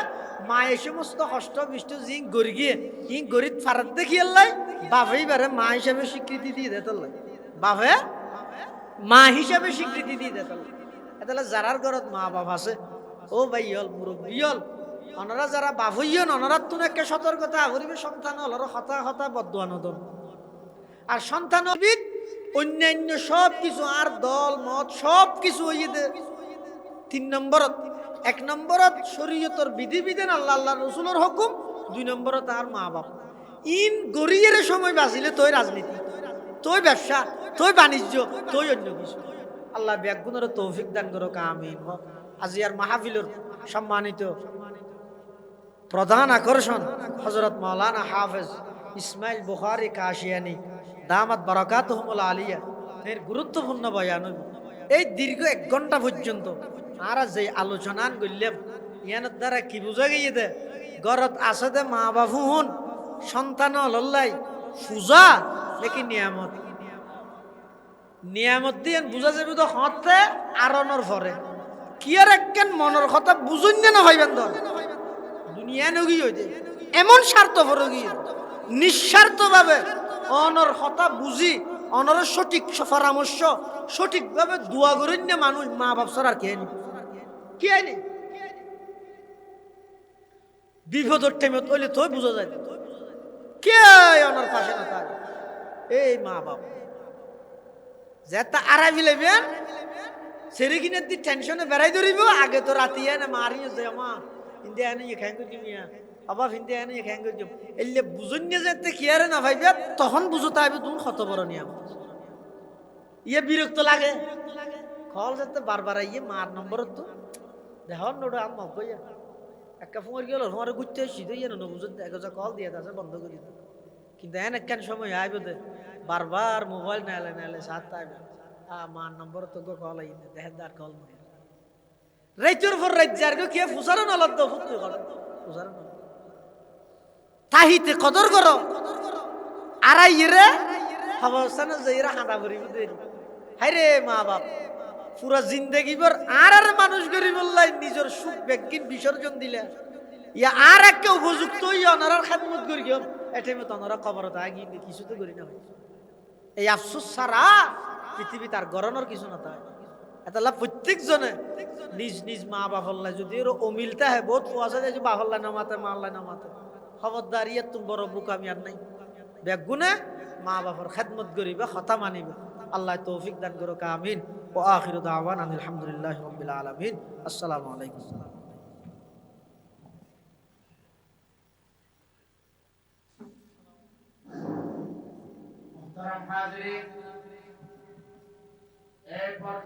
মা এই সমস্ত কষ্ট বিষ্ট জি গড়ি গিয়ে ই গরিব ফারাত দেখিয়াল্লাই বাপেই বারে মা হিসাবে স্বীকৃতি দিয়ে দেতাল্লাই, বাপে মা হিসাবে স্বীকৃতি দিয়ে দেতাল্লাই। এটা যারার ঘরত মা বাপ আছে ও ভাই হল মুরব্বী হল অনরা যারা বাপ হইয়ন অনরাত তুমি একটা সতর্কতা করিবে সন্তান হল হতা হতা বদুয়ানদন। আর সন্তানবিদ অন্যান্য সব কিছু আর দল মত সব কিছু হইয়ে দে। 3 নম্বরত 1 নম্বরত শরীয়তর বিধিবিধান আল্লাহ আল্লাহ রসুলের হুকুম, 2 নম্বরত আর মা বাপ। ইন গরিয়ের সময় বাঁচিলে তোই রাজনীতি, তোই ব্যবসা, তোই বাণিজ্য, তোই অন্য কিছু। আল্লাহ ব্যাগুণের তৌফিক দান করো আমিন। আজি আর মাহফিলের সম্মানিত প্রধান আকর্ষণ হযরত মাওলানা হাফেজ ইসমাইল বুখারী কাশিয়ানী দামাত বারাকাতুহুমুল আলিয়া এর গুরুত্বপূর্ণ বয়ান। এই দীর্ঘ 1 ঘন্টা পর্যন্ত আর যে আলোচনা করলাম ইয়ানোর দ্বারা কি বুঝা গিয়ে দে ঘরত আছে দে মা বাবু হুন সন্তান লল্লাই সুজা নাকি নিয়ামত। নিয়ামত দিয়ে বুঝা যাবে তো হতে আরনের ভরে কি আর একখান মনের কথা বুঝুন না হইবেন ধর দুনিয়া নগি হইতে এমন স্বার্থ ভরে গিয়ে নিঃস্বার্থভাবে অনর কথা বুঝি অনর সঠিক পরামর্শ সঠিকভাবে দোয়া করেন না মানুষ মা বাপ ছাড়া আর কে আনি কি আইনি বিপদের টাইমত হইলে তোই বুঝা যায় কে অনর পাশে না তার এই মা বাপ যেটা আড়াই ফেলেবেন সেরে কিনে দি টেনশনে বেড়াই ধরিব আগে তো রাতি এনে মারিয়ে যায় মা ইন্দিয়া এনে খাই করছি মিয়া আবার ইন্দিয়া এনে খাই করছি এলে বুঝুন না যেতে কি আরে না ভাইবে তখন বুঝো তাইবে তুমি কত বড় নিয়ম ইয়ে বিরক্ত লাগে কল যেতে বারবার ইয়ে মার নম্বর তো দেখ নোট আম কইয়া একটা ফোঁর গেল ফোঁর ঘুরতে আসছি তো ইয়ে না বুঝুন এক কল দিয়ে তাছে বন্ধ করে দিত কিন্তু এন একখান সময় আইব দে বারবার মোবাইল নাইলে নাইলে সাত আইবে মার নম্বর তো কল আই দেখার কল মনে রাইতের পর রাইত যার কে ফুসারো নলত ফুটতে করে ফুসারো নলত তাহিতে কদর করো আড়াই রে অবস্থানে যাইরা হাঁটা ভরিব দেরি হাই রে মা বাপ পুরা জিন্দেগি ভর আর আর মানুষ করি বললাই নিজের সুখ ব্যক্তির বিসর্জন দিলে ইয়া আর একটা উপযুক্ত অনারার খাদমত করি গেল এটাইমে তনারা কবর আগি কিছু তো করি না ভাই এই আফসোস সারা পৃথিবী তার গরনের কিছু না তাই এটা প্রত্যেক জনে নিজ নিজ মা বাপল্লাই যদি ওর অমিলতা হয় বহুত পোয়া যায় যে বাপল্লাই নামাতে মাল্লাই নামাতে খবরদার ইয়ে তুমি বড় বুক আমি আর নাই বেগুনে মা বাপর খেদমত করিবে কথা মানিবে আল্লাহ তৌফিক দান করো আমিন ও আখিরু দাওয়ানা আলহামদুলিল্লাহি রাব্বিল আলামিন আসসালামু আলাইকুম মুহতারাম হাজিরিন